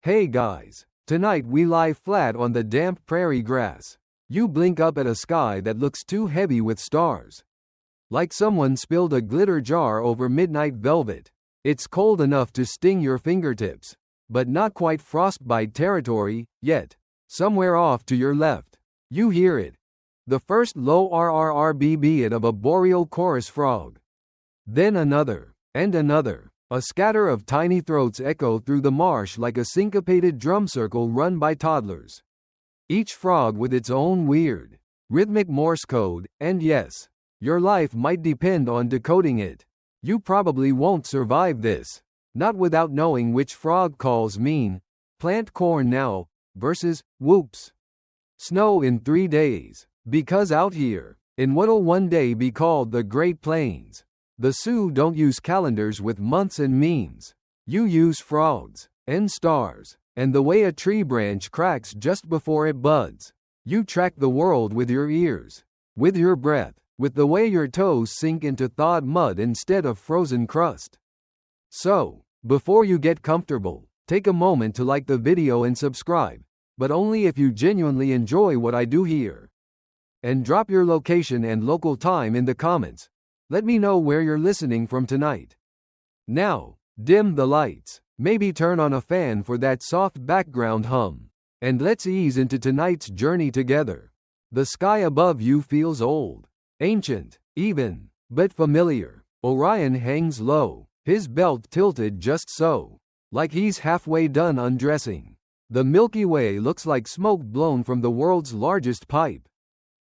Hey guys, tonight we lie flat on the damp prairie grass. You blink up at a sky that looks too heavy with stars. Like someone spilled a glitter jar over midnight velvet. It's cold enough to sting your fingertips, but not quite frostbite territory yet. Somewhere off to your left, you hear it. The first low rrrbb of a boreal chorus frog. Then another, and another. A scatter of tiny throats echo through the marsh like a syncopated drum circle run by toddlers. Each frog with its own weird, rhythmic Morse code, and yes, your life might depend on decoding it. You probably won't survive this. Not without knowing which frog calls mean, plant corn now, versus, whoops. Snow in 3 days. Because out here, in what'll one day be called the Great Plains, the Sioux don't use calendars with months and memes. You use frogs, and stars, and the way a tree branch cracks just before it buds. You track the world with your ears, with your breath, with the way your toes sink into thawed mud instead of frozen crust. So, before you get comfortable, take a moment to like the video and subscribe, but only if you genuinely enjoy what I do here. And drop your location and local time in the comments. Let me know where you're listening from tonight. Now, dim the lights, maybe turn on a fan for that soft background hum, and let's ease into tonight's journey together. The sky above you feels old, ancient, even, but familiar. Orion hangs low, his belt tilted just so, like he's halfway done undressing. The Milky Way looks like smoke blown from the world's largest pipe.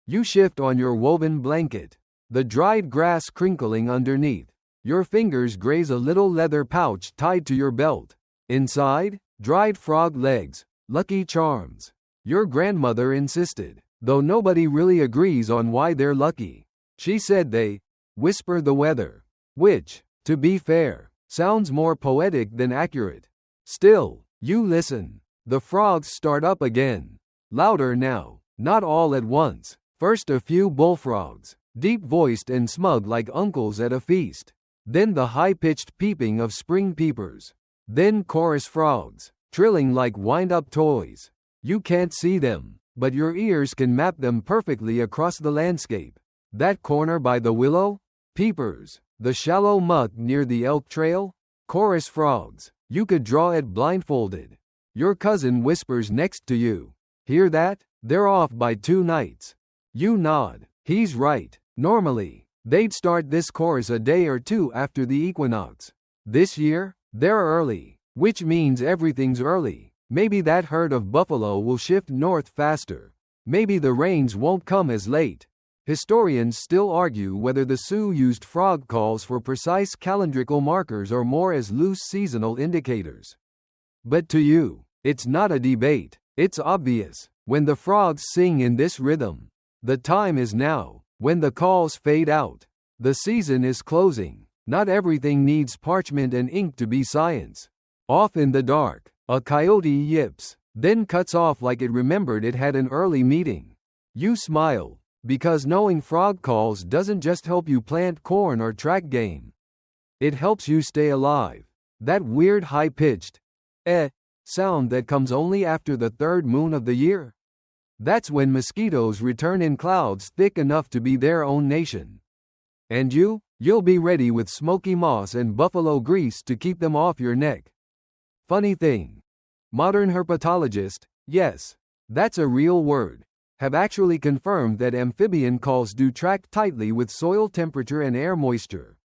You shift on your woven blanket, the dried grass crinkling underneath. Your fingers graze a little leather pouch tied to your belt. Inside, dried frog legs, lucky charms. Your grandmother insisted, though nobody really agrees on why they're lucky. She said they whisper the weather, which, to be fair, sounds more poetic than accurate. Still, you listen. The frogs start up again. Louder now, not all at once. First a few bullfrogs, deep-voiced and smug like uncles at a feast. Then the high-pitched peeping of spring peepers. Then chorus frogs, trilling like wind-up toys. You can't see them, but your ears can map them perfectly across the landscape. That corner by the willow? Peepers. The shallow muck near the elk trail? Chorus frogs. You could draw it blindfolded. Your cousin whispers next to you. Hear that? They're off by 2 nights. You nod. He's right. Normally, they'd start this chorus a day or 2 after the equinox. This year, they're early, which means everything's early. Maybe that herd of buffalo will shift north faster. Maybe the rains won't come as late. Historians still argue whether the Sioux used frog calls for precise calendrical markers or more as loose seasonal indicators. But to you, it's not a debate. It's obvious. When the frogs sing in this rhythm, the time is now. When the calls fade out, the season is closing. Not everything needs parchment and ink to be science. Off in the dark, a coyote yips, then cuts off like it remembered it had an early meeting. You smile, because knowing frog calls doesn't just help you plant corn or track game. It helps you stay alive. That weird high-pitched, sound that comes only after the 3rd moon of the year. That's when mosquitoes return in clouds thick enough to be their own nation. And you'll be ready with smoky moss and buffalo grease to keep them off your neck. Funny thing. Modern herpetologists, yes, that's a real word, have actually confirmed that amphibian calls do track tightly with soil temperature and air moisture.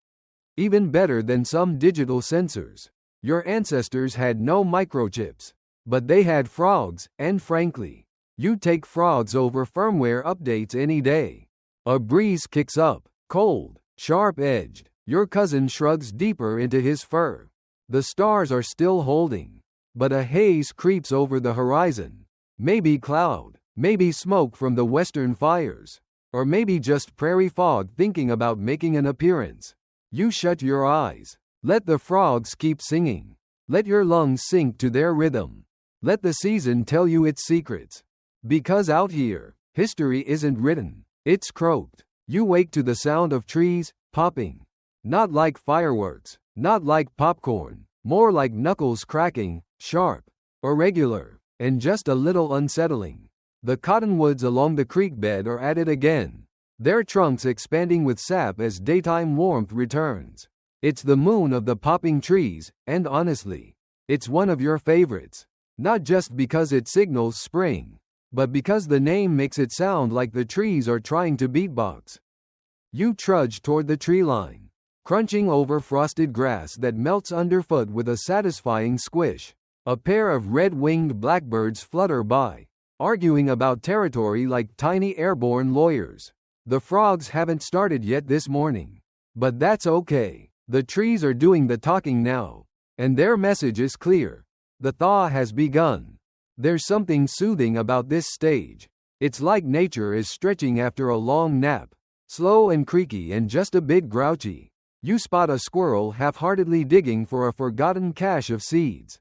Even better than some digital sensors. Your ancestors had no microchips, but they had frogs, and frankly, you take frogs over firmware updates any day. A breeze kicks up, cold, sharp-edged. Your cousin shrugs deeper into his fur. The stars are still holding, but a haze creeps over the horizon. Maybe cloud, maybe smoke from the western fires, or maybe just prairie fog thinking about making an appearance. You shut your eyes. Let the frogs keep singing. Let your lungs sink to their rhythm. Let the season tell you its secrets. Because out here, history isn't written, it's croaked. You wake to the sound of trees popping. Not like fireworks, not like popcorn, more like knuckles cracking, sharp. irregular, and just a little unsettling. The cottonwoods along the creek bed are at it again, their trunks expanding with sap as daytime warmth returns. It's the moon of the popping trees, and honestly, it's one of your favorites. Not just because it signals spring, but because the name makes it sound like the trees are trying to beatbox. You trudge toward the tree line, crunching over frosted grass that melts underfoot with a satisfying squish. A pair of red-winged blackbirds flutter by, arguing about territory like tiny airborne lawyers. The frogs haven't started yet this morning. But that's okay. The trees are doing the talking now. And their message is clear. The thaw has begun. There's something soothing about this stage. It's like nature is stretching after a long nap. Slow and creaky and just a bit grouchy. You spot a squirrel half-heartedly digging for a forgotten cache of seeds.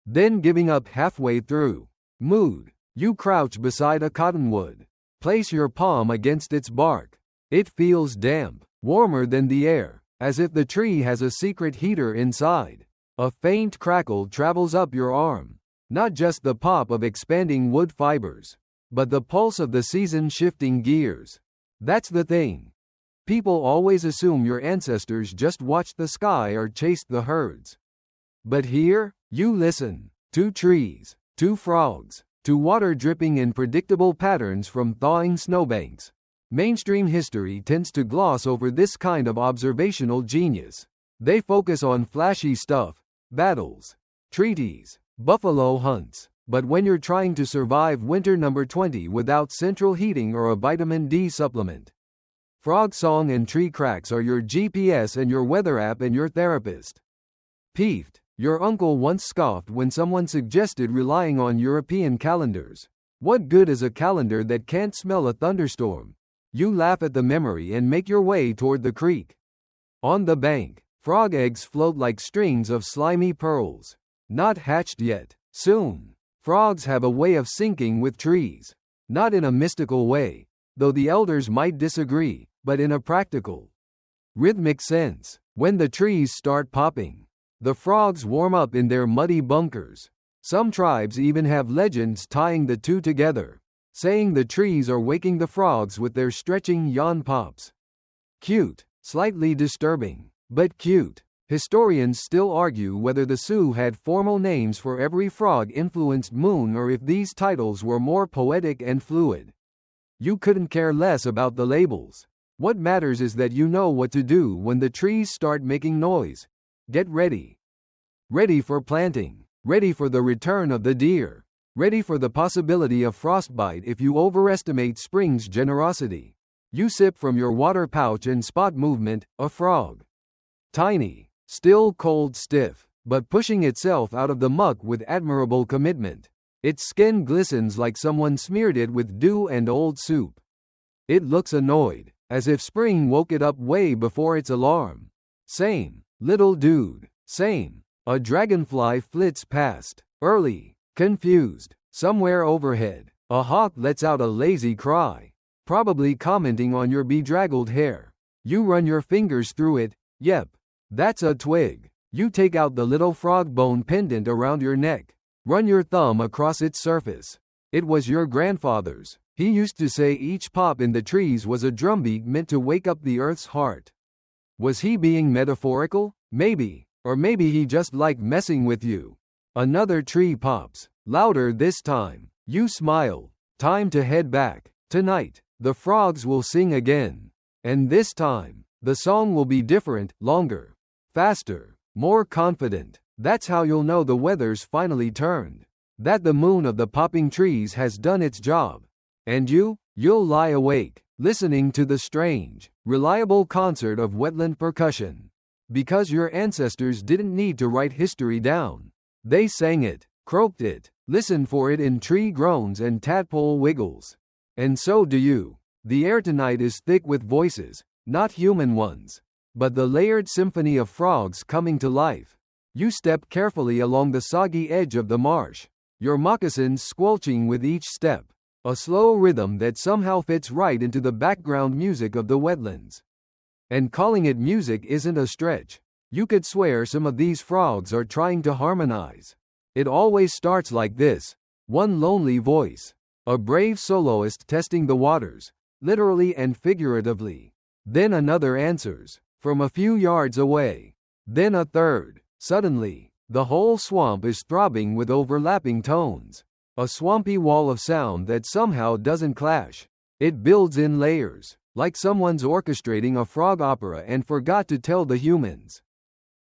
Then giving up halfway through. Mood. You crouch beside a cottonwood. Place your palm against its bark. It feels damp, warmer than the air, as if the tree has a secret heater inside. A faint crackle travels up your arm. Not just the pop of expanding wood fibers, but the pulse of the season shifting gears. That's the thing. People always assume your ancestors just watched the sky or chased the herds. But here, you listen. To trees, to frogs, to water dripping in predictable patterns from thawing snowbanks. Mainstream history tends to gloss over this kind of observational genius. They focus on flashy stuff, battles, treaties, buffalo hunts. But when you're trying to survive winter number 20 without central heating or a vitamin D supplement, frog song and tree cracks are your GPS and your weather app and your therapist. Peeved. Your uncle once scoffed when someone suggested relying on European calendars. What good is a calendar that can't smell a thunderstorm? You laugh at the memory and make your way toward the creek. On the bank, frog eggs float like strings of slimy pearls. Not hatched yet. Soon. Frogs have a way of syncing with trees. Not in a mystical way, though the elders might disagree, but in a practical, rhythmic sense. When the trees start popping, the frogs warm up in their muddy bunkers. Some tribes even have legends tying the two together, saying the trees are waking the frogs with their stretching yawn pops. Cute, slightly disturbing, but cute. Historians still argue whether the Sioux had formal names for every frog-influenced moon or if these titles were more poetic and fluid. You couldn't care less about the labels. What matters is that you know what to do when the trees start making noise. Get ready. Ready for planting. Ready for the return of the deer. Ready for the possibility of frostbite if you overestimate spring's generosity. You sip from your water pouch and spot movement, a frog. Tiny, still cold stiff, but pushing itself out of the muck with admirable commitment. Its skin glistens like someone smeared it with dew and old soup. It looks annoyed, as if spring woke it up way before its alarm. Same. Little dude. Same. A dragonfly flits past. Early. Confused. Somewhere overhead, a hawk lets out a lazy cry, probably commenting on your bedraggled hair. You run your fingers through it. Yep. That's a twig. You take out the little frog bone pendant around your neck. Run your thumb across its surface. It was your grandfather's. He used to say each pop in the trees was a drumbeat meant to wake up the earth's heart. Was he being metaphorical? Maybe. Or maybe he just liked messing with you. Another tree pops. Louder this time. You smile. Time to head back. Tonight, the frogs will sing again. And this time, the song will be different, longer, faster, more confident. That's how you'll know the weather's finally turned. That the moon of the popping trees has done its job. And you'll lie awake, listening to the strange, reliable concert of wetland percussion. Because your ancestors didn't need to write history down. They sang it, croaked it, listened for it in tree groans and tadpole wiggles. And so do you. The air tonight is thick with voices, not human ones, but the layered symphony of frogs coming to life. You step carefully along the soggy edge of the marsh, your moccasins squelching with each step. A slow rhythm that somehow fits right into the background music of the wetlands. And calling it music isn't a stretch. You could swear some of these frogs are trying to harmonize. It always starts like this. One lonely voice. A brave soloist testing the waters, literally and figuratively. Then another answers, from a few yards away. Then a third. Suddenly, the whole swamp is throbbing with overlapping tones. A swampy wall of sound that somehow doesn't clash. It builds in layers, like someone's orchestrating a frog opera and forgot to tell the humans.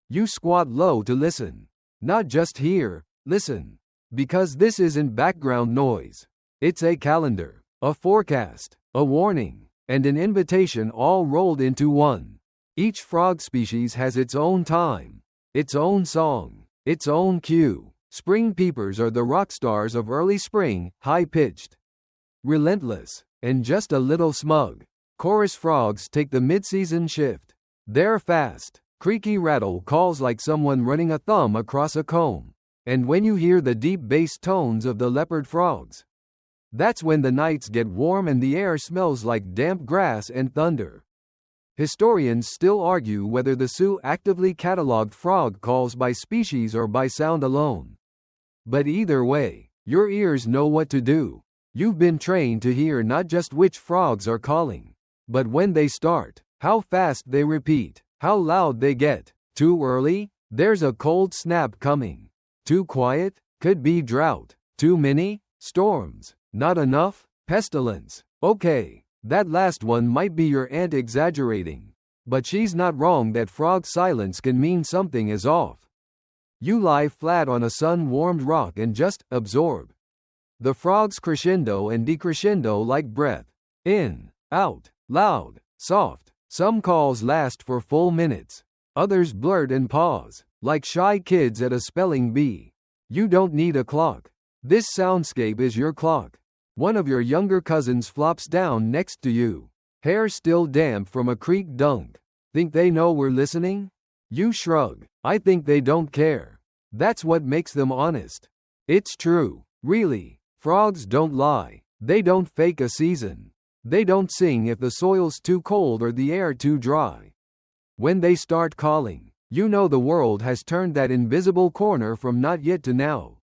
You squat low to listen. Not just hear, listen. Because this isn't background noise. It's a calendar, a forecast, a warning, and an invitation all rolled into one. Each frog species has its own time, its own song, its own cue. Spring peepers are the rock stars of early spring, high-pitched, relentless, and just a little smug. Chorus frogs take the mid-season shift. They're fast, creaky rattle calls like someone running a thumb across a comb. And when you hear the deep bass tones of the leopard frogs, that's when the nights get warm and the air smells like damp grass and thunder. Historians still argue whether the Sioux actively cataloged frog calls by species or by sound alone. But either way, your ears know what to do. You've been trained to hear not just which frogs are calling, but when they start, how fast they repeat, how loud they get. Too early? There's a cold snap coming. Too quiet? Could be drought. Too many? Storms. Not enough? Pestilence. Okay, that last one might be your aunt exaggerating. But she's not wrong that frog silence can mean something is off. You lie flat on a sun-warmed rock and just absorb. The frogs crescendo and decrescendo like breath. In, out, loud, soft. Some calls last for full minutes. Others blurt and pause, like shy kids at a spelling bee. You don't need a clock. This soundscape is your clock. One of your younger cousins flops down next to you. Hair still damp from a creek dunk. Think they know we're listening? You shrug. I think they don't care. That's what makes them honest. It's true. Really. Frogs don't lie. They don't fake a season. They don't sing if the soil's too cold or the air too dry. When they start calling, you know the world has turned that invisible corner from not yet to now.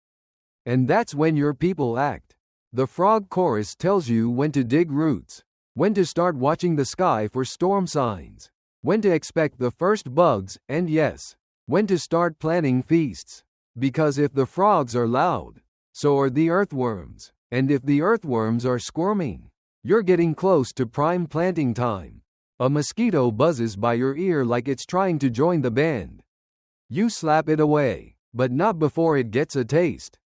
And that's when your people act. The frog chorus tells you when to dig roots, when to start watching the sky for storm signs, when to expect the first bugs, and yes, when to start planning feasts. Because if the frogs are loud, so are the earthworms. And if the earthworms are squirming, you're getting close to prime planting time. A mosquito buzzes by your ear like it's trying to join the band. You slap it away, but not before it gets a taste.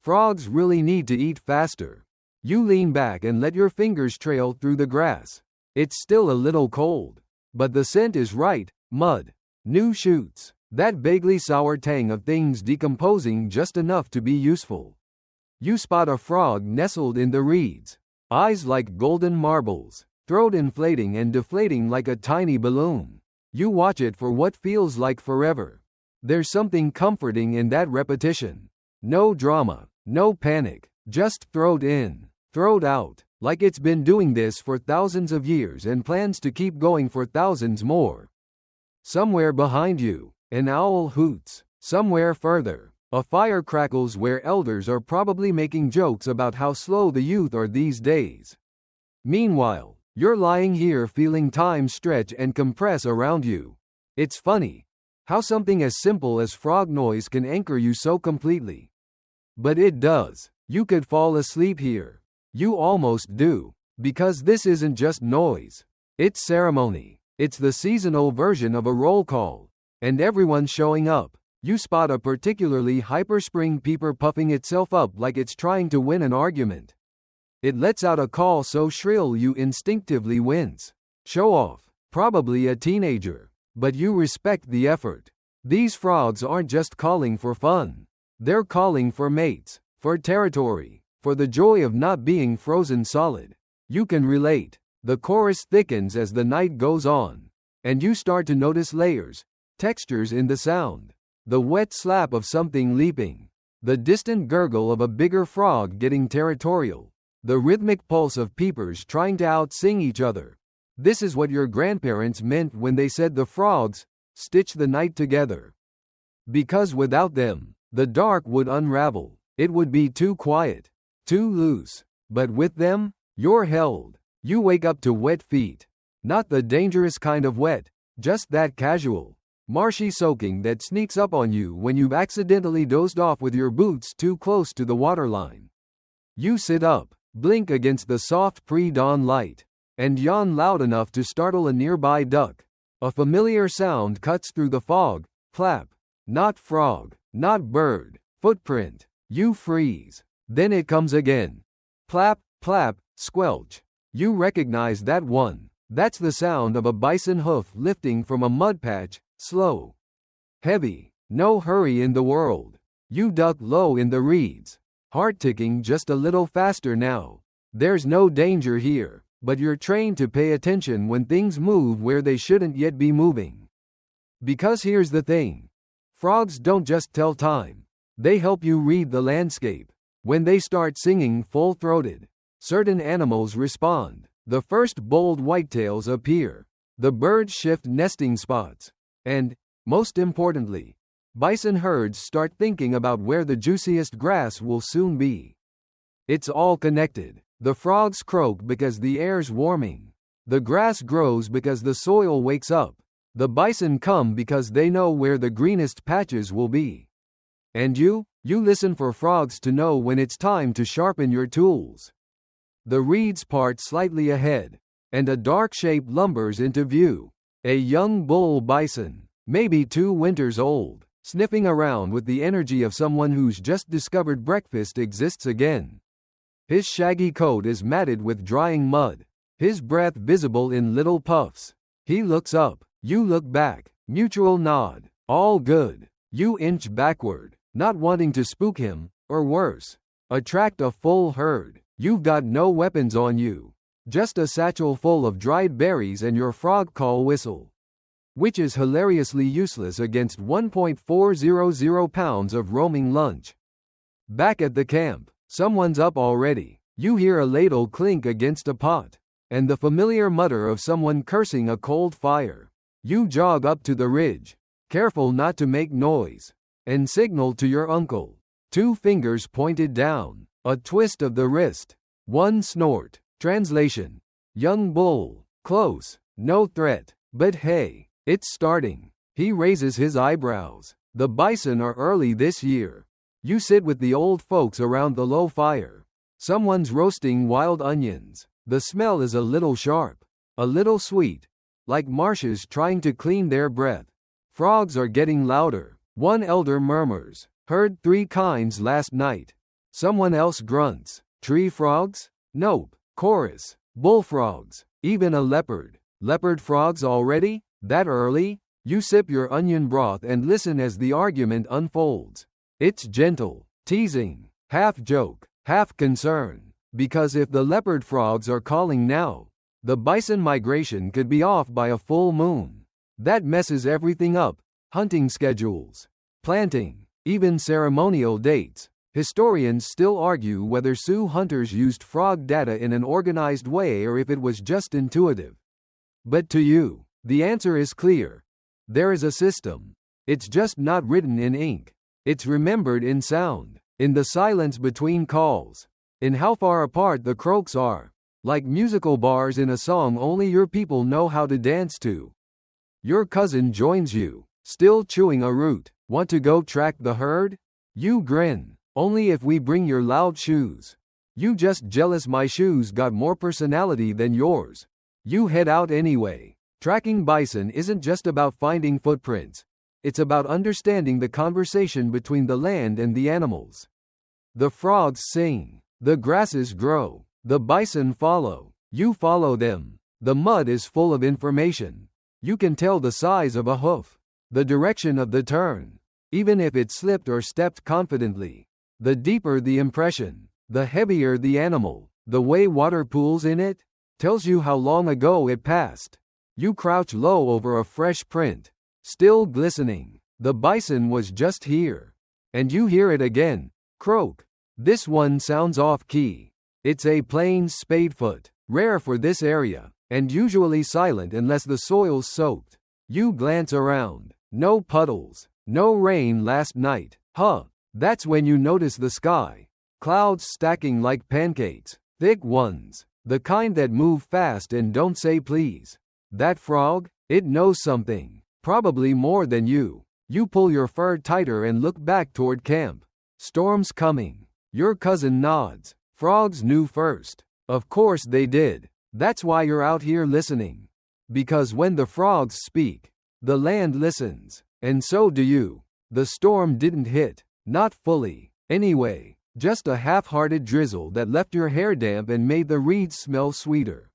Frogs really need to eat faster. You lean back and let your fingers trail through the grass. It's still a little cold, but the scent is right. Mud, new shoots, that vaguely sour tang of things decomposing just enough to be useful. You spot a frog nestled in the reeds, eyes like golden marbles, throat inflating and deflating like a tiny balloon. You watch it for what feels like forever. There's something comforting in that repetition. No drama, no panic, just throat in, throat out, like it's been doing this for thousands of years and plans to keep going for thousands more. Somewhere behind you, an owl hoots. Somewhere further, a fire crackles where elders are probably making jokes about how slow the youth are these days. Meanwhile, you're lying here feeling time stretch and compress around you. It's funny how something as simple as frog noise can anchor you so completely. But it does. You could fall asleep here. You almost do. Because this isn't just noise. It's ceremony. It's the seasonal version of a roll call. And everyone's showing up. You spot a particularly hyper spring peeper puffing itself up like it's trying to win an argument. It lets out a call so shrill you instinctively wince. Show off. Probably a teenager. But you respect the effort. These frogs aren't just calling for fun. They're calling for mates, for territory, for the joy of not being frozen solid. You can relate. The chorus thickens as the night goes on, and you start to notice layers, textures in the sound. The wet slap of something leaping, the distant gurgle of a bigger frog getting territorial, the rhythmic pulse of peepers trying to out-sing each other. This is what your grandparents meant when they said the frogs stitch the night together. Because without them, The dark would unravel. It would be too quiet, too loose. But with them, you're held. You wake up to wet feet. Not the dangerous kind of wet, just that casual, marshy soaking that sneaks up on you when you've accidentally dozed off with your boots too close to the waterline. You sit up, blink against the soft pre-dawn light, and yawn loud enough to startle a nearby duck. A familiar sound cuts through the fog. Plap. Not frog, not bird, footprint. You freeze. Then it comes again. Plap, plap, squelch. You recognize that one. That's the sound of a bison hoof lifting from a mud patch, slow, heavy, no hurry in the world. You duck low in the reeds, heart ticking just a little faster now. There's no danger here, but you're trained to pay attention when things move where they shouldn't yet be moving. Because here's the thing. Frogs don't just tell time. They help you read the landscape. When they start singing full-throated, certain animals respond. The first bold whitetails appear. The birds shift nesting spots. And, most importantly, bison herds start thinking about where the juiciest grass will soon be. It's all connected. The frogs croak because the air's warming. The grass grows because the soil wakes up. The bison come because they know where the greenest patches will be. And you listen for frogs to know when it's time to sharpen your tools. The reeds part slightly ahead, and a dark shape lumbers into view. A young bull bison, maybe 2 winters old, sniffing around with the energy of someone who's just discovered breakfast exists again. His shaggy coat is matted with drying mud, his breath visible in little puffs. He looks up, you look back, mutual nod, all good. You inch backward, not wanting to spook him, or worse, attract a full herd. You've got no weapons on you, just a satchel full of dried berries and your frog call whistle, which is hilariously useless against 1.400 pounds of roaming lunch. Back at the camp, someone's up already. You hear a ladle clink against a pot, and the familiar mutter of someone cursing a cold fire. You jog up to the ridge, careful not to make noise, and signal to your uncle. 2 fingers pointed down. A twist of the wrist. 1 snort. Translation. Young bull. Close. No threat. But hey, it's starting. He raises his eyebrows. The bison are early this year. You sit with the old folks around the low fire. Someone's roasting wild onions. The smell is a little sharp. A little sweet. Like marshes trying to clean their breath. Frogs are getting louder. One elder murmurs. Heard 3 kinds last night. Someone else grunts. Tree frogs? Nope. Chorus. Bullfrogs. Even a leopard. Leopard frogs already? That early? You sip your onion broth and listen as the argument unfolds. It's gentle, teasing, half joke, half concern. Because if the leopard frogs are calling now, the bison migration could be off by a full moon. That messes everything up. Hunting schedules, planting, even ceremonial dates. Historians still argue whether Sioux hunters used frog data in an organized way or if it was just intuitive. But to you, the answer is clear. There is a system. It's just not written in ink. It's remembered in sound, in the silence between calls, in how far apart the croaks are, like musical bars in a song only your people know how to dance to. Your cousin joins you, still chewing a root. Want to go track the herd? You grin. Only if we bring your loud shoes. You just jealous my shoes got more personality than yours. You head out anyway. Tracking bison isn't just about finding footprints. It's about understanding the conversation between the land and the animals. The frogs sing. The grasses grow. The bison follow. You follow them. The mud is full of information. You can tell the size of a hoof, the direction of the turn, even if it slipped or stepped confidently. The deeper the impression, the heavier the animal. The way water pools in it tells you how long ago it passed. You crouch low over a fresh print, still glistening. The bison was just here. And you hear it again. Croak. This one sounds off-key. It's a plain spadefoot, rare for this area, and usually silent unless the soil's soaked. You glance around. No puddles. No rain last night. Huh. That's when you notice the sky. Clouds stacking like pancakes. Thick ones. The kind that move fast and don't say please. That frog? It knows something. Probably more than you. You pull your fur tighter and look back toward camp. Storm's coming. Your cousin nods. Frogs knew first. Of course they did. That's why you're out here listening. Because when the frogs speak, the land listens. And so do you. The storm didn't hit. Not fully. Anyway, just a half-hearted drizzle that left your hair damp and made the reeds smell sweeter.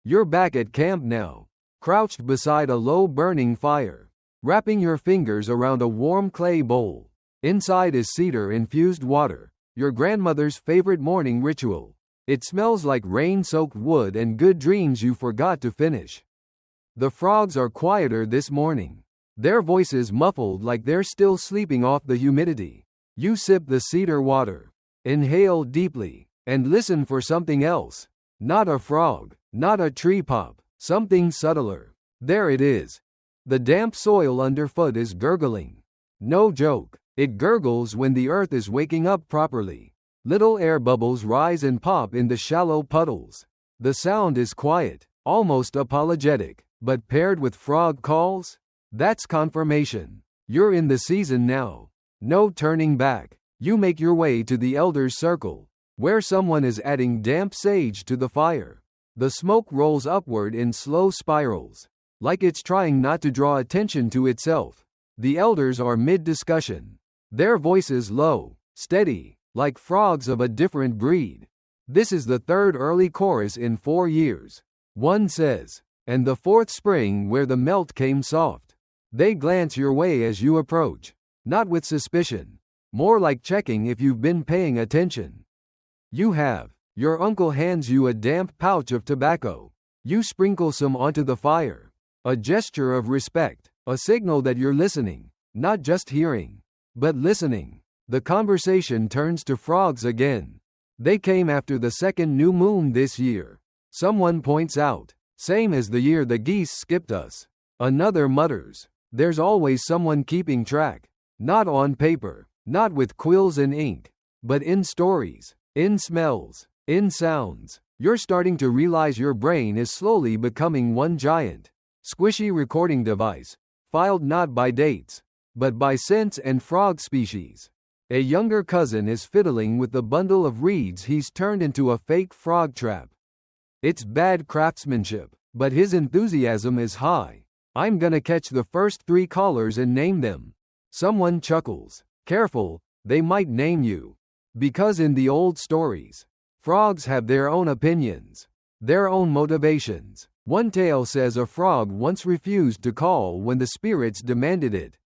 You're back at camp now, crouched beside a low burning fire, wrapping your fingers around a warm clay bowl. Inside is cedar-infused water, your grandmother's favorite morning ritual. It smells like rain-soaked wood and good dreams you forgot to finish. The frogs are quieter this morning, their voices muffled like they're still sleeping off the humidity. You sip the cedar water, inhale deeply, and listen for something else. Not a frog, not a tree pop, something subtler. There it is. The damp soil underfoot is gurgling. No joke, it gurgles when the earth is waking up properly. Little air bubbles rise and pop in the shallow puddles. The sound is quiet, almost apologetic, but paired with frog calls? That's confirmation. You're in the season now. No turning back. You make your way to the elders' circle, where someone is adding damp sage to the fire. The smoke rolls upward in slow spirals, like it's trying not to draw attention to itself. The elders are mid-discussion, their voices low, steady, like frogs of a different breed. This is the third early chorus in 4 years. One says, and the fourth spring where the melt came soft. They glance your way as you approach, not with suspicion, more like checking if you've been paying attention. You have. Your uncle hands you a damp pouch of tobacco. You sprinkle some onto the fire. A gesture of respect, a signal that you're listening, not just hearing, but listening. The conversation turns to frogs again. They came after the second new moon this year. Someone points out, same as the year the geese skipped us. Another mutters, there's always someone keeping track. Not on paper, not with quills and ink, but in stories, in smells, in sounds. You're starting to realize your brain is slowly becoming one giant, squishy recording device, filed not by dates, but by scents and frog species. A younger cousin is fiddling with the bundle of reeds he's turned into a fake frog trap. It's bad craftsmanship, but his enthusiasm is high. I'm gonna catch the first 3 callers and name them. Someone chuckles. Careful, they might name you. Because in the old stories, frogs have their own opinions, their own motivations. One tale says a frog once refused to call when the spirits demanded it,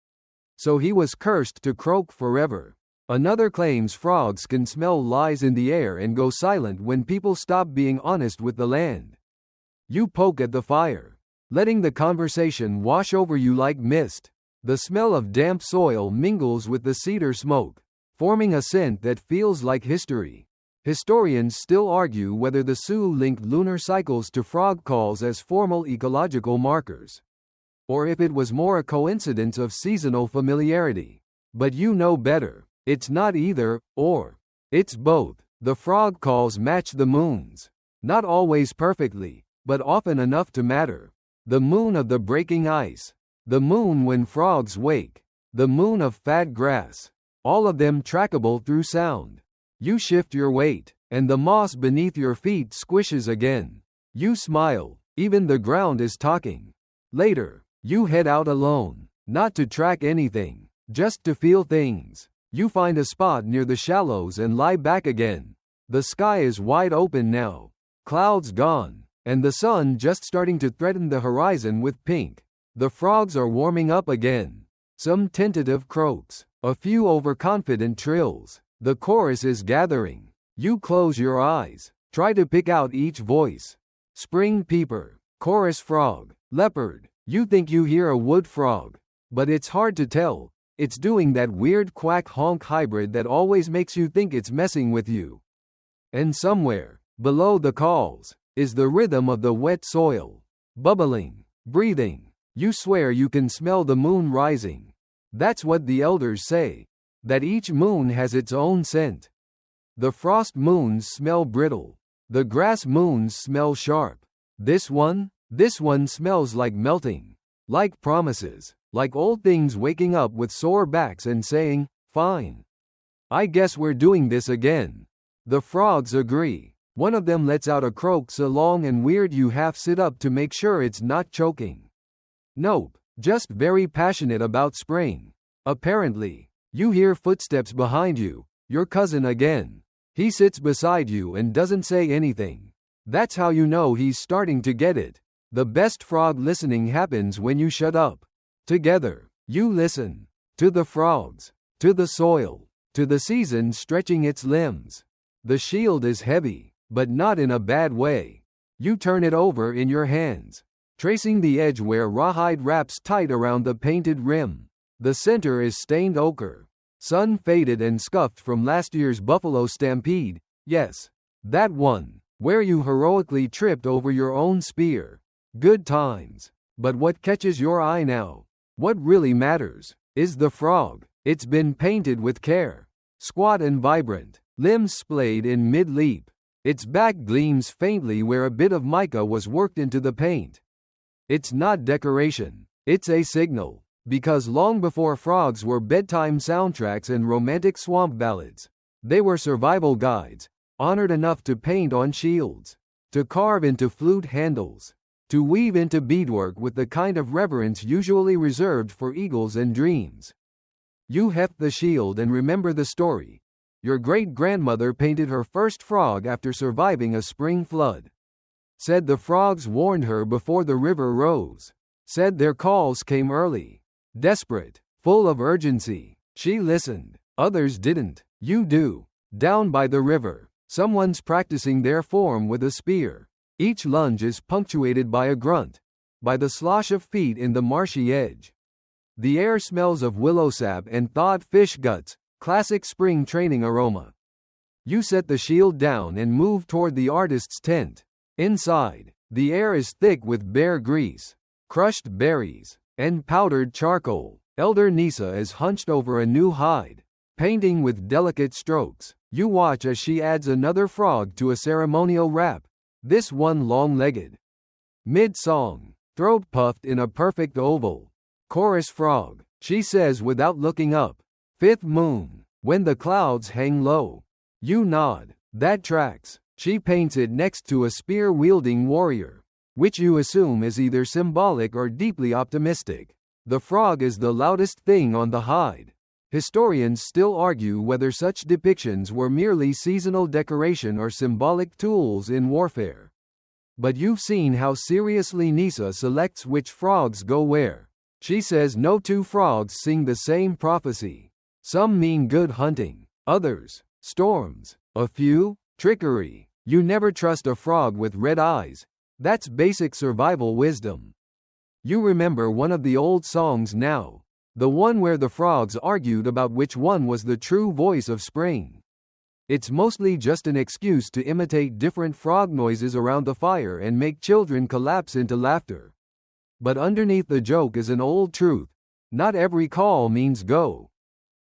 so he was cursed to croak forever. Another claims frogs can smell lies in the air and go silent when people stop being honest with the land. You poke at the fire, letting the conversation wash over you like mist. The smell of damp soil mingles with the cedar smoke, forming a scent that feels like history. Historians still argue whether the Sioux linked lunar cycles to frog calls as formal ecological markers, or if it was more a coincidence of seasonal familiarity. But you know better. It's not either, or. It's both. The frog calls match the moons. Not always perfectly, but often enough to matter. The moon of the breaking ice. The moon when frogs wake. The moon of fat grass. All of them trackable through sound. You shift your weight, and the moss beneath your feet squishes again. You smile, even the ground is talking. Later, you head out alone, not to track anything, just to feel things. You find a spot near the shallows and lie back again. The sky is wide open now, clouds gone, and the sun just starting to threaten the horizon with pink. The frogs are warming up again. Some tentative croaks, a few overconfident trills. The chorus is gathering. You close your eyes, try to pick out each voice. Spring peeper, chorus frog, leopard. You think you hear a wood frog, but it's hard to tell. It's doing that weird quack-honk hybrid that always makes you think it's messing with you. And somewhere, below the calls, is the rhythm of the wet soil. Bubbling, breathing. You swear you can smell the moon rising. That's what the elders say. that each moon has its own scent. The frost moons smell brittle. The grass moons smell sharp. This one smells like melting, like promises, like old things waking up with sore backs and saying, "Fine. I guess we're doing this again." The frogs agree. One of them lets out a croak so long and weird you half sit up to make sure it's not choking. Nope, just very passionate about spring. Apparently, you hear footsteps behind you, your cousin again. He sits beside you and doesn't say anything. That's how you know he's starting to get it. The best frog listening happens when you shut up. Together, you listen. To the frogs. To the soil. To the season stretching its limbs. The shield is heavy, but not in a bad way. You turn it over in your hands, tracing the edge where rawhide wraps tight around the painted rim. The center is stained ochre. Sun faded and scuffed from last year's buffalo stampede. Yes, that one, where you heroically tripped over your own spear. Good times. But what catches your eye now, what really matters, is the frog. It's been painted with care. Squat and vibrant, limbs splayed in mid-leap. Its back gleams faintly where a bit of mica was worked into the paint. It's not decoration, it's a signal. Because long before frogs were bedtime soundtracks and romantic swamp ballads, they were survival guides, honored enough to paint on shields, to carve into flute handles, to weave into beadwork with the kind of reverence usually reserved for eagles and dreams. You heft the shield and remember the story. Your great-grandmother painted her first frog after surviving a spring flood. Said the frogs warned her before the river rose. Said their calls came early. Desperate, full of urgency. She listened. Others didn't. You do. Down by the river, someone's practicing their form with a spear. Each lunge is punctuated by a grunt, by the slosh of feet in the marshy edge. The air smells of willow sap and thawed fish guts, classic spring training aroma. You set the shield down and move toward the artist's tent. Inside, the air is thick with bear grease, crushed berries, and powdered charcoal. Elder Nisa is hunched over a new hide, painting with delicate strokes. You watch as she adds another frog to a ceremonial wrap, this one long-legged. Mid-song, throat puffed in a perfect oval. Chorus frog, she says without looking up. Fifth moon, when the clouds hang low. You nod. That tracks. She paints it next to a spear-wielding warrior, which you assume is either symbolic or deeply optimistic. The frog is the loudest thing on the hide. Historians still argue whether such depictions were merely seasonal decoration or symbolic tools in warfare. But you've seen how seriously Nisa selects which frogs go where. She says no two frogs sing the same prophecy. Some mean good hunting, others, storms, a few, trickery. You never trust a frog with red eyes. That's basic survival wisdom. You remember one of the old songs now, the one where the frogs argued about which one was the true voice of spring. It's mostly just an excuse to imitate different frog noises around the fire and make children collapse into laughter. But underneath the joke is an old truth. Not every call means go.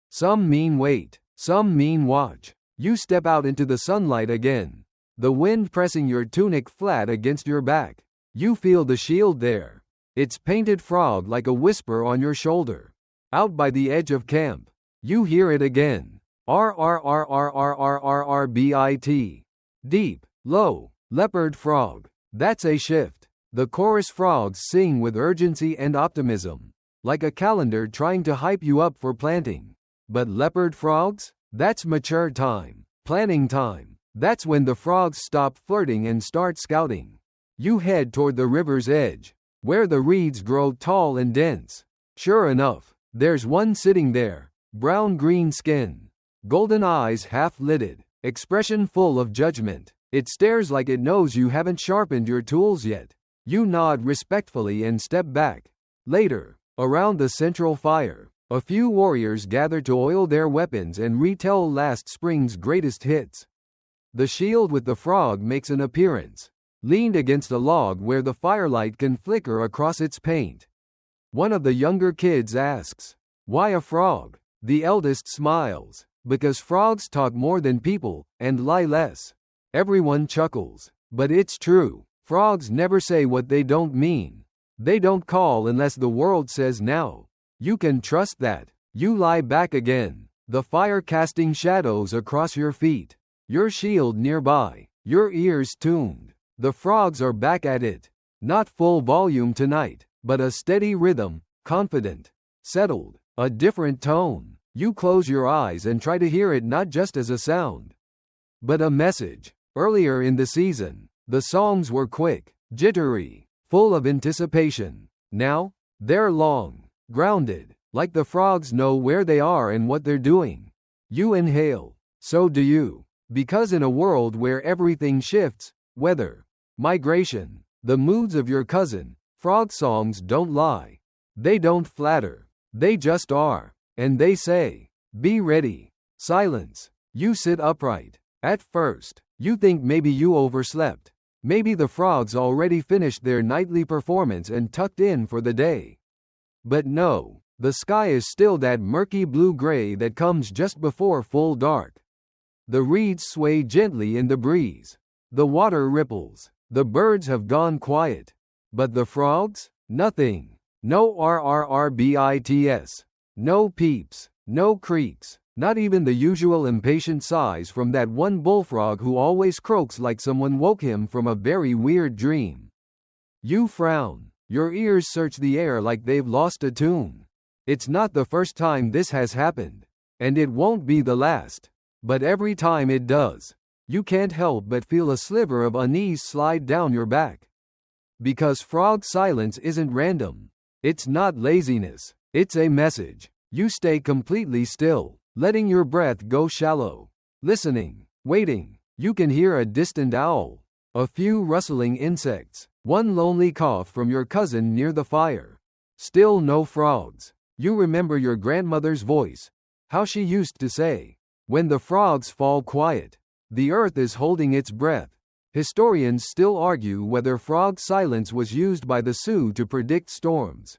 Some mean wait, some mean watch. You step out into the sunlight again, the wind pressing your tunic flat against your back. You feel the shield there. Its painted frog like a whisper on your shoulder. Out by the edge of camp, you hear it again. R-R-R-R-R-R-R-R-B-I-T. Deep, low, leopard frog. That's a shift. The chorus frogs sing with urgency and optimism, like a calendar trying to hype you up for planting. But leopard frogs? That's mature time, planning time. That's when the frogs stop flirting and start scouting. You head toward the river's edge, where the reeds grow tall and dense. Sure enough, there's one sitting there, brown-green skin, golden eyes half-lidded, expression full of judgment. It stares like it knows you haven't sharpened your tools yet. You nod respectfully and step back. Later, around the central fire, a few warriors gather to oil their weapons and retell last spring's greatest hits. The shield with the frog makes an appearance, leaned against a log where the firelight can flicker across its paint. One of the younger kids asks, "Why a frog?" The eldest smiles, because frogs talk more than people, and lie less. Everyone chuckles, but it's true. Frogs never say what they don't mean. They don't call unless the world says now. You can trust that. You lie back again, the fire casting shadows across your feet, your shield nearby, your ears tuned. The frogs are back at it. Not full volume tonight, but a steady rhythm, confident, settled, a different tone. You close your eyes and try to hear it not just as a sound, but a message. Earlier in the season, the songs were quick, jittery, full of anticipation. Now, they're long, grounded, like the frogs know where they are and what they're doing. You inhale. So do you. Because in a world where everything shifts, weather, migration, the moods of your cousin, frog songs don't lie. They don't flatter. They just are. And they say, be ready. Silence. You sit upright. At first, you think maybe you overslept. Maybe the frogs already finished their nightly performance and tucked in for the day. But no, the sky is still that murky blue-gray that comes just before full dark. The reeds sway gently in the breeze. The water ripples. The birds have gone quiet. But the frogs? Nothing. No rrrbits. No peeps. No creaks. Not even the usual impatient sighs from that one bullfrog who always croaks like someone woke him from a very weird dream. You frown. Your ears search the air like they've lost a tune. It's not the first time this has happened. And it won't be the last. But every time it does, you can't help but feel a sliver of unease slide down your back. Because frog silence isn't random. It's not laziness. It's a message. You stay completely still, letting your breath go shallow. Listening, waiting. You can hear a distant owl, a few rustling insects, one lonely cough from your cousin near the fire. Still no frogs. You remember your grandmother's voice, how she used to say, when the frogs fall quiet, the earth is holding its breath. Historians still argue whether frog silence was used by the Sioux to predict storms,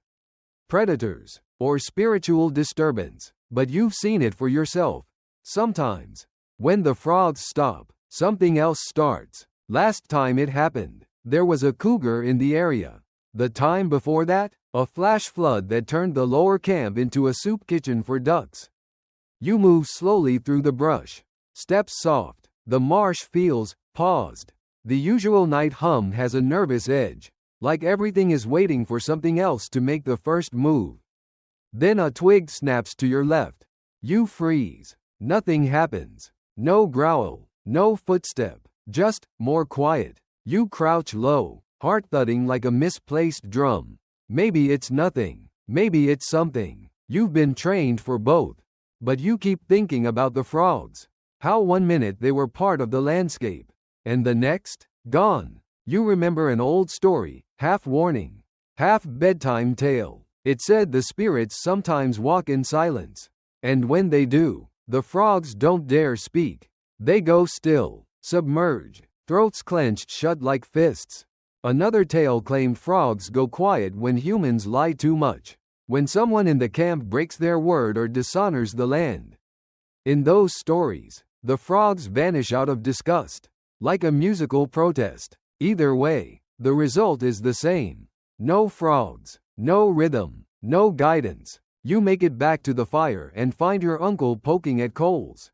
predators, or spiritual disturbance, but you've seen it for yourself. Sometimes, when the frogs stop, something else starts. Last time it happened, there was a cougar in the area. The time before that, a flash flood that turned the lower camp into a soup kitchen for ducks. You move slowly through the brush. Steps soft. The marsh feels paused. The usual night hum has a nervous edge, like everything is waiting for something else to make the first move. Then a twig snaps to your left. You freeze. Nothing happens. No growl. No footstep. Just more quiet. You crouch low, heart thudding like a misplaced drum. Maybe it's nothing. Maybe it's something. You've been trained for both. But you keep thinking about the frogs. How 1 minute they were part of the landscape, and the next, gone. You remember an old story, half warning, half bedtime tale. It said the spirits sometimes walk in silence. And when they do, the frogs don't dare speak. They go still, submerged, throats clenched shut like fists. Another tale claimed frogs go quiet when humans lie too much. When someone in the camp breaks their word or dishonors the land. In those stories, the frogs vanish out of disgust, like a musical protest. Either way, the result is the same. No frogs, no rhythm, no guidance. You make it back to the fire and find your uncle poking at coals.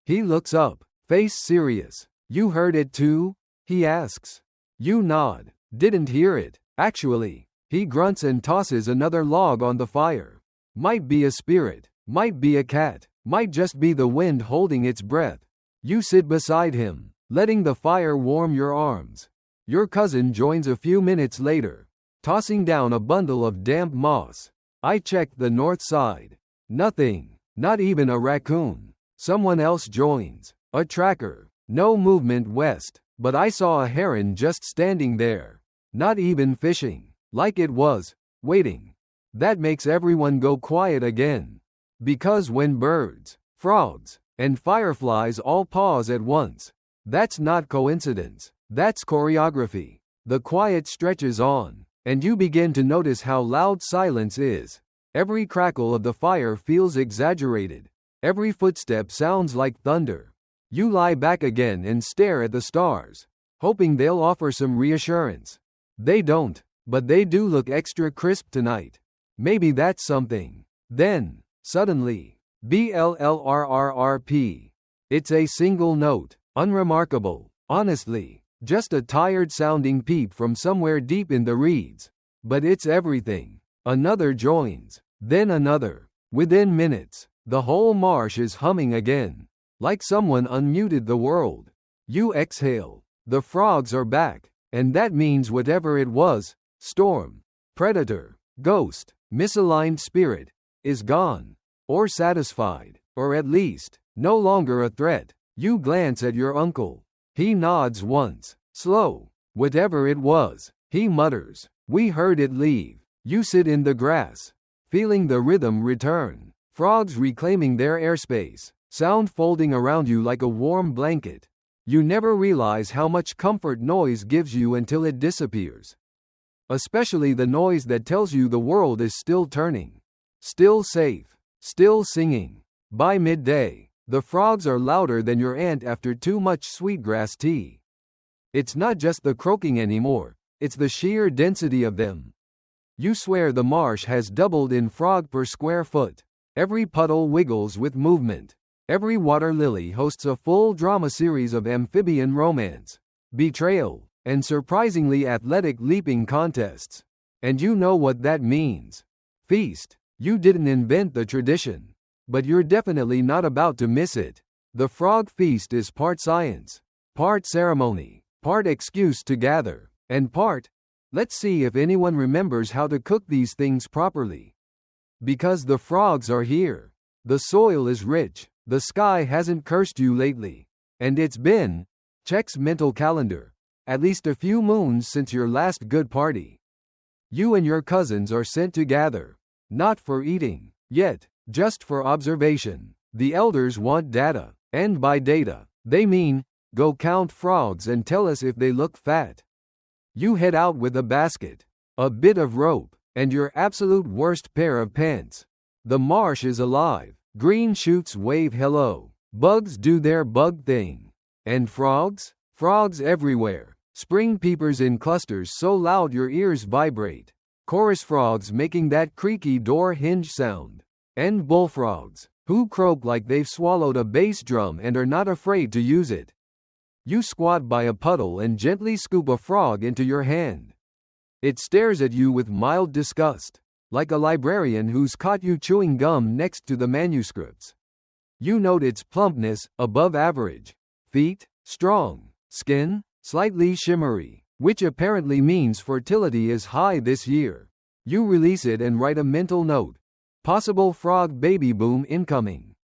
He looks up, face serious. You heard it too? He asks. You nod. Didn't hear it, actually. He grunts and tosses another log on the fire. Might be a spirit, might be a cat, might just be the wind holding its breath. You sit beside him, letting the fire warm your arms. Your cousin joins a few minutes later, tossing down a bundle of damp moss. I checked the north side. Nothing, not even a raccoon. Someone else joins, a tracker. No movement west, but I saw a heron just standing there. Not even fishing. Like it was, waiting. That makes everyone go quiet again. Because when birds, frogs, and fireflies all pause at once, that's not coincidence, that's choreography. The quiet stretches on, and you begin to notice how loud silence is. Every crackle of the fire feels exaggerated. Every footstep sounds like thunder. You lie back again and stare at the stars, hoping they'll offer some reassurance. They don't, but they do look extra crisp tonight. Maybe that's something. Then, suddenly, BLLRRRP. It's a single note, unremarkable, honestly, just a tired-sounding peep from somewhere deep in the reeds. But it's everything. Another joins, then another. Within minutes, the whole marsh is humming again, like someone unmuted the world. You exhale. The frogs are back, and that means whatever it was, storm, predator, ghost, misaligned spirit, is gone. Or satisfied, or at least, no longer a threat. You glance at your uncle. He nods once, slow. Whatever it was, he mutters. We heard it leave. You sit in the grass, feeling the rhythm return. Frogs reclaiming their airspace, sound folding around you like a warm blanket. You never realize how much comfort noise gives you until it disappears. Especially the noise that tells you the world is still turning, still safe, still singing. By midday, the frogs are louder than your aunt after too much sweetgrass tea. It's not just the croaking anymore, it's the sheer density of them. You swear the marsh has doubled in frog per square foot. Every puddle wiggles with movement. Every water lily hosts a full drama series of amphibian romance, betrayal, and surprisingly athletic leaping contests. And you know what that means. Feast. You didn't invent the tradition, but you're definitely not about to miss it. The frog feast is part science, part ceremony, part excuse to gather, and part, let's see if anyone remembers how to cook these things properly. Because the frogs are here. The soil is rich. The sky hasn't cursed you lately. And it's been, checks mental calendar, at least a few moons since your last good party. You and your cousins are sent to gather. Not for eating, yet, just for observation. The elders want data, and by data, they mean, go count frogs and tell us if they look fat. You head out with a basket, a bit of rope, and your absolute worst pair of pants. The marsh is alive. Green shoots wave hello. Bugs do their bug thing. And frogs? Frogs everywhere. Spring peepers in clusters so loud your ears vibrate. Chorus frogs making that creaky door hinge sound. And bullfrogs, who croak like they've swallowed a bass drum and are not afraid to use it. You squat by a puddle and gently scoop a frog into your hand. It stares at you with mild disgust, like a librarian who's caught you chewing gum next to the manuscripts. You note its plumpness, above average. Feet, strong. Skin, slightly shimmery, which apparently means fertility is high this year. You release it and write a mental note. Possible frog baby boom incoming.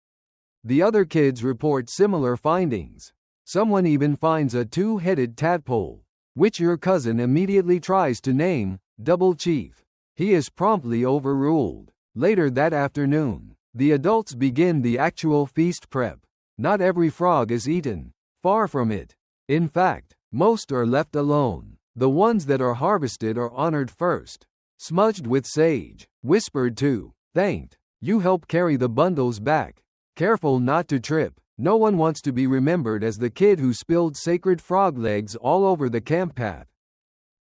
The other kids report similar findings. Someone even finds a two-headed tadpole, which your cousin immediately tries to name, Double Chief. He is promptly overruled. Later that afternoon, the adults begin the actual feast prep. Not every frog is eaten. Far from it. In fact, most are left alone. The ones that are harvested are honored first. Smudged with sage, whispered to, thanked. You help carry the bundles back. Careful not to trip. No one wants to be remembered as the kid who spilled sacred frog legs all over the camp path.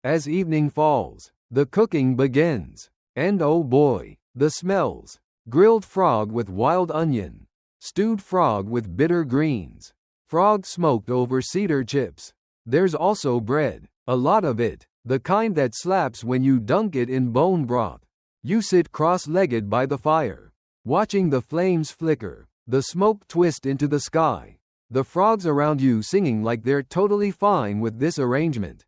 As evening falls, the cooking begins. And oh boy, the smells. Grilled frog with wild onion. Stewed frog with bitter greens. Frog smoked over cedar chips. There's also bread. A lot of it. The kind that slaps when you dunk it in bone broth. You sit cross-legged by the fire, watching the flames flicker. The smoke twist into the sky. The frogs around you singing like they're totally fine with this arrangement.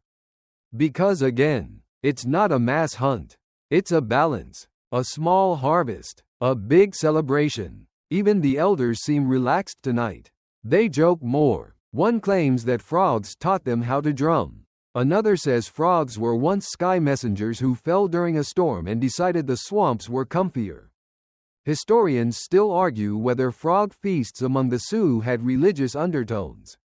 Because again, it's not a mass hunt. It's a balance. A small harvest. A big celebration. Even the elders seem relaxed tonight. They joke more. One claims that frogs taught them how to drum. Another says frogs were once sky messengers who fell during a storm and decided the swamps were comfier. Historians still argue whether frog feasts among the Sioux had religious undertones,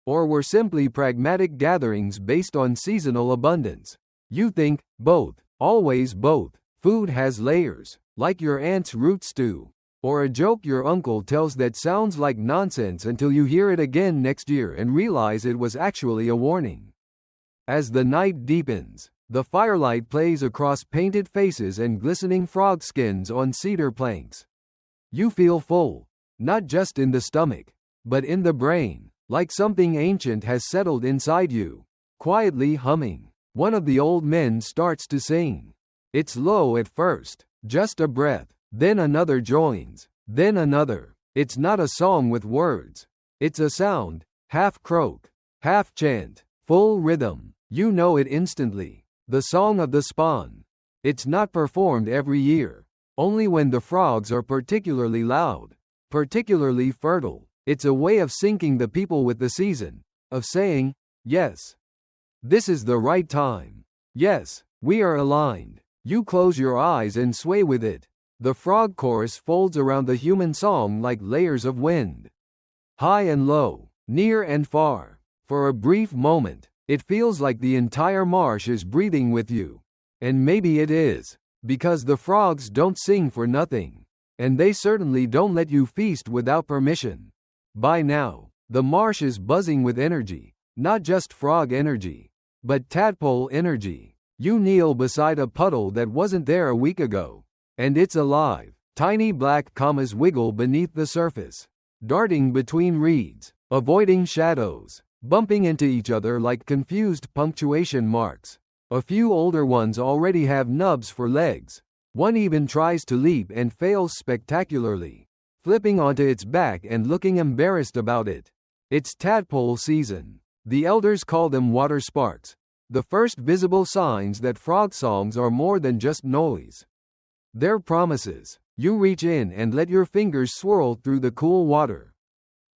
or were simply pragmatic gatherings based on seasonal abundance. You think, both. Always both. Food has layers. like your aunt's root stew, or a joke your uncle tells that sounds like nonsense until you hear it again next year and realize it was actually a warning. As the night deepens, the firelight plays across painted faces and glistening frog skins on cedar planks. You feel full, not just in the stomach, but in the brain, like something ancient has settled inside you, quietly humming. One of the old men starts to sing. It's low at first, just a breath, then another joins, then another. It's not a song with words. It's a sound, half croak, half chant, full rhythm. You know it instantly. The song of the spawn. It's not performed every year, only when the frogs are particularly loud, particularly fertile. It's a way of syncing the people with the season, of saying, yes, this is the right time. Yes, we are aligned. You close your eyes and sway with it. The frog chorus folds around the human song like layers of wind. High and low, near and far. For a brief moment, it feels like the entire marsh is breathing with you. And maybe it is, because the frogs don't sing for nothing. And they certainly don't let you feast without permission. By now, the marsh is buzzing with energy, not just frog energy, but tadpole energy. You kneel beside a puddle that wasn't there a week ago, and it's alive. Tiny black commas wiggle beneath the surface, darting between reeds, avoiding shadows, bumping into each other like confused punctuation marks. A few older ones already have nubs for legs. One even tries to leap and fails spectacularly, flipping onto its back and looking embarrassed about it. It's tadpole season. The elders call them water sparks, the first visible signs that frog songs are more than just noise. They're promises. You reach in and let your fingers swirl through the cool water.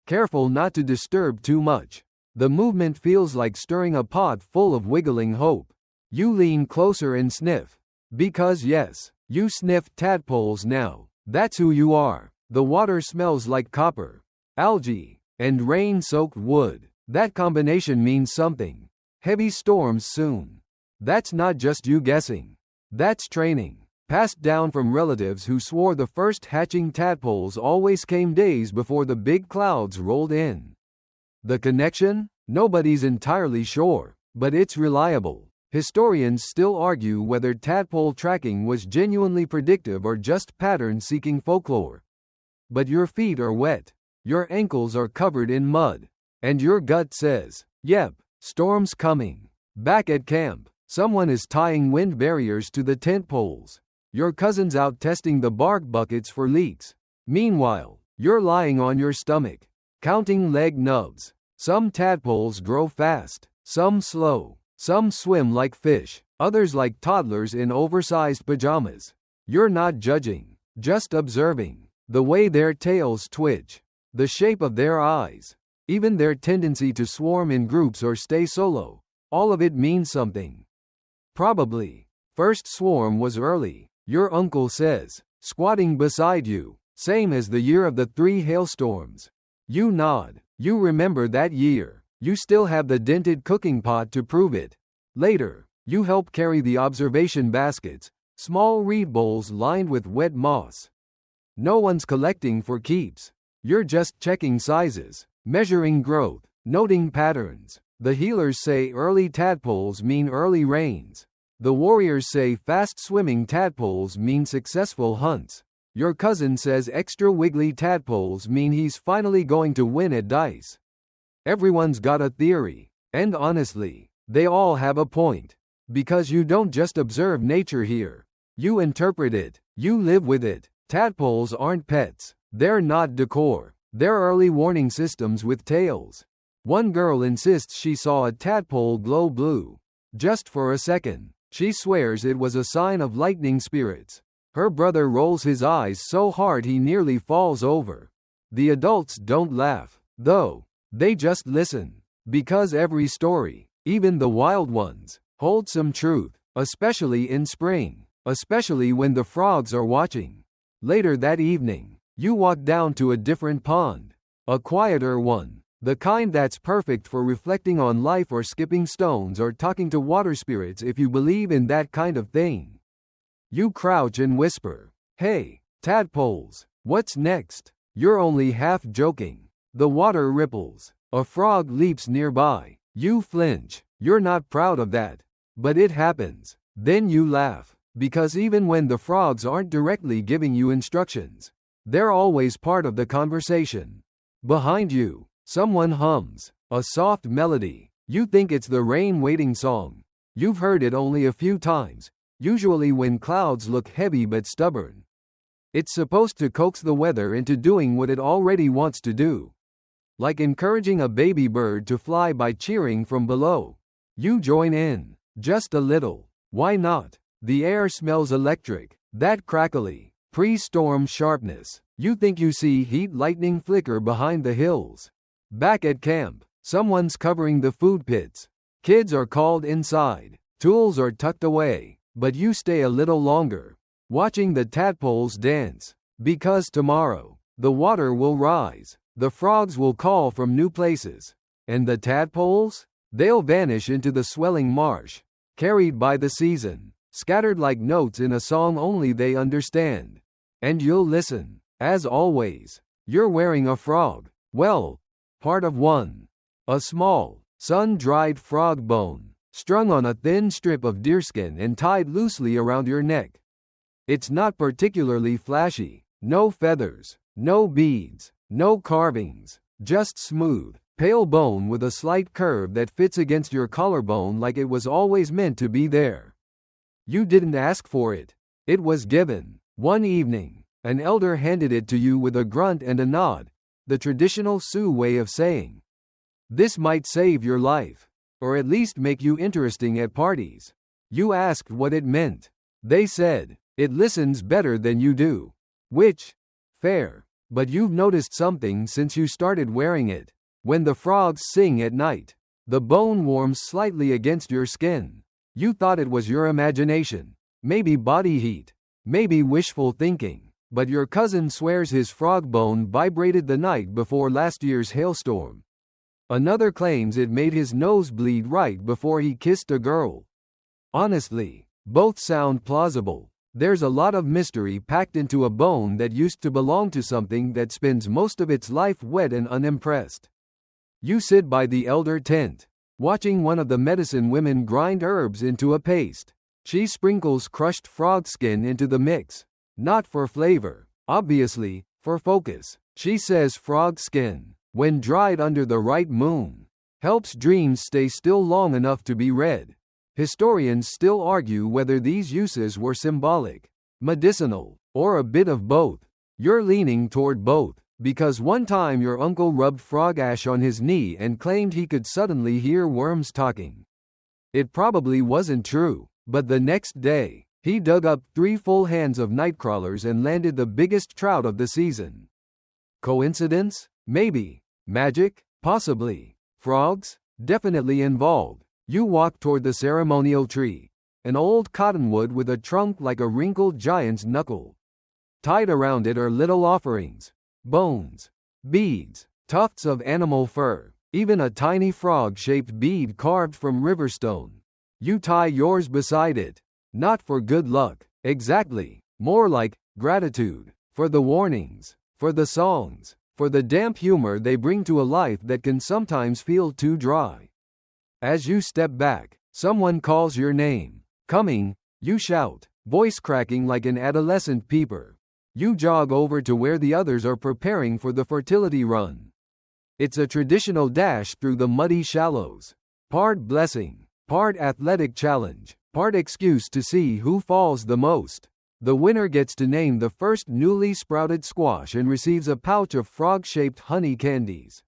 Careful not to disturb too much. The movement feels like stirring a pot full of wiggling hope. You lean closer and sniff. Because yes, you sniff tadpoles now. That's who you are. The water smells like copper, algae, and rain-soaked wood. That combination means something. Heavy storms soon. That's not just you guessing. That's training, passed down from relatives who swore the first hatching tadpoles always came days before the big clouds rolled in. The connection? Nobody's entirely sure, but it's reliable. Historians still argue whether tadpole tracking was genuinely predictive or just pattern-seeking folklore. But your feet are wet, your ankles are covered in mud, and your gut says, yep, storm's coming. Back at camp, someone is tying wind barriers to the tent poles. Your cousin's out testing the bark buckets for leaks. Meanwhile, you're lying on your stomach, counting leg nubs. Some tadpoles grow fast, some slow, some swim like fish, others like toddlers in oversized pajamas. You're not judging, just observing. The way their tails twitch, the shape of their eyes, even their tendency to swarm in groups or stay solo, all of it means something. Probably. First swarm was early, your uncle says, squatting beside you, same as the year of the 3 hailstorms. You nod. You remember that year. You still have the dented cooking pot to prove it. Later, you help carry the observation baskets, small reed bowls lined with wet moss. No one's collecting for keeps. You're just checking sizes, measuring growth, noting patterns. The healers say early tadpoles mean early rains. The warriors say fast-swimming tadpoles mean successful hunts. Your cousin says extra wiggly tadpoles mean he's finally going to win at dice. Everyone's got a theory, and honestly, they all have a point. Because you don't just observe nature here. You interpret it. You live with it. Tadpoles aren't pets. They're not decor. They're early warning systems with tails. One girl insists she saw a tadpole glow blue. Just for a second. She swears it was a sign of lightning spirits. Her brother rolls his eyes so hard he nearly falls over. The adults don't laugh, though. They just listen. Because every story, even the wild ones, holds some truth, especially in spring, especially when the frogs are watching. Later that evening, you walk down to a different pond. A quieter one. The kind that's perfect for reflecting on life or skipping stones or talking to water spirits if you believe in that kind of thing. You crouch and whisper, Hey, tadpoles, what's next? You're only half joking. The water ripples. A frog leaps nearby. You flinch. You're not proud of that. But it happens. Then you laugh. Because even when the frogs aren't directly giving you instructions, they're always part of the conversation. Behind you, someone hums a soft melody. You think it's the rain waiting song. You've heard it only a few times, usually when clouds look heavy but stubborn. It's supposed to coax the weather into doing what it already wants to do. Like encouraging a baby bird to fly by cheering from below. You join in, just a little. Why not? The air smells electric, that crackly, pre-storm sharpness. You think you see heat lightning flicker behind the hills. Back at camp, someone's covering the food pits. Kids are called inside, tools are tucked away, but you stay a little longer, watching the tadpoles dance. Because tomorrow, the water will rise. The frogs will call from new places. And the tadpoles? They'll vanish into the swelling marsh, carried by the season, scattered like notes in a song only they understand. And you'll listen. As always, you're wearing a frog. Well, part of one. A small, sun-dried frog bone, strung on a thin strip of deerskin and tied loosely around your neck. It's not particularly flashy. No feathers, no beads, no carvings, just smooth, pale bone with a slight curve that fits against your collarbone like it was always meant to be there. You didn't ask for it. It was given. One evening, an elder handed it to you with a grunt and a nod, the traditional Sioux way of saying, "This might save your life, or at least make you interesting at parties." You asked what it meant. They said, "It listens better than you do." Which? Fair. But you've noticed something since you started wearing it. When the frogs sing at night, the bone warms slightly against your skin. You thought it was your imagination, maybe body heat, maybe wishful thinking, but your cousin swears his frog bone vibrated the night before last year's hailstorm. Another claims it made his nose bleed right before he kissed a girl. Honestly, both sound plausible. There's a lot of mystery packed into a bone that used to belong to something that spends most of its life wet and unimpressed. You sit by the elder tent, watching one of the medicine women grind herbs into a paste. She sprinkles crushed frog skin into the mix. Not for flavor, obviously, for focus. She says frog skin, when dried under the right moon, helps dreams stay still long enough to be read. Historians still argue whether these uses were symbolic, medicinal, or a bit of both. You're leaning toward both, because one time your uncle rubbed frog ash on his knee and claimed he could suddenly hear worms talking. It probably wasn't true, but the next day, he dug up 3 full hands of nightcrawlers and landed the biggest trout of the season. Coincidence? Maybe. Magic? Possibly. Frogs? Definitely involved. You walk toward the ceremonial tree, an old cottonwood with a trunk like a wrinkled giant's knuckle. Tied around it are little offerings, bones, beads, tufts of animal fur, even a tiny frog-shaped bead carved from riverstone. You tie yours beside it. Not for good luck, exactly, more like gratitude, for the warnings, for the songs, for the damp humor they bring to a life that can sometimes feel too dry. As you step back, someone calls your name. Coming, you shout, voice cracking like an adolescent peeper. You jog over to where the others are preparing for the fertility run. It's a traditional dash through the muddy shallows. Part blessing, part athletic challenge, part excuse to see who falls the most. The winner gets to name the first newly sprouted squash and receives a pouch of frog-shaped honey candies,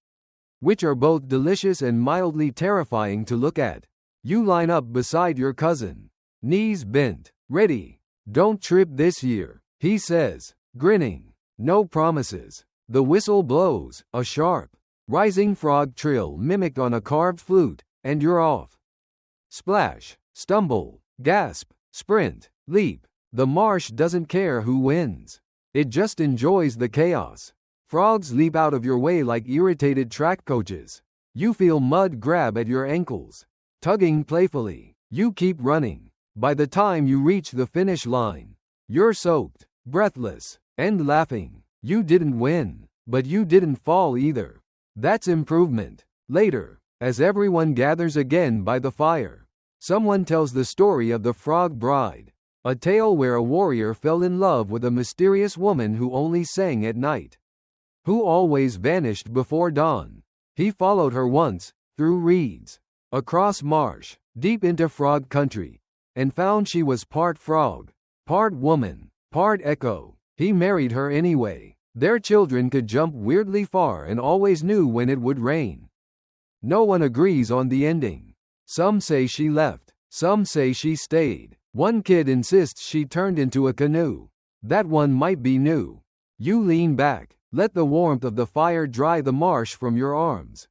which are both delicious and mildly terrifying to look at. You line up beside your cousin, knees bent, ready. "Don't trip this year," he says, grinning. No promises. The whistle blows, a sharp, rising frog trill mimicked on a carved flute, and you're off. Splash, stumble, gasp, sprint, leap. The marsh doesn't care who wins. It just enjoys the chaos. Frogs leap out of your way like irritated track coaches. You feel mud grab at your ankles. Tugging playfully, you keep running. By the time you reach the finish line, you're soaked, breathless, and laughing. You didn't win, but you didn't fall either. That's improvement. Later, as everyone gathers again by the fire, someone tells the story of the Frog Bride, a tale where a warrior fell in love with a mysterious woman who only sang at night, who always vanished before dawn. He followed her once, through reeds, across marsh, deep into frog country, and found she was part frog, part woman, part echo. He married her anyway. Their children could jump weirdly far and always knew when it would rain. No one agrees on the ending. Some say she left, some say she stayed. One kid insists she turned into a canoe. That one might be new. You lean back, let the warmth of the fire dry the marsh from your arms.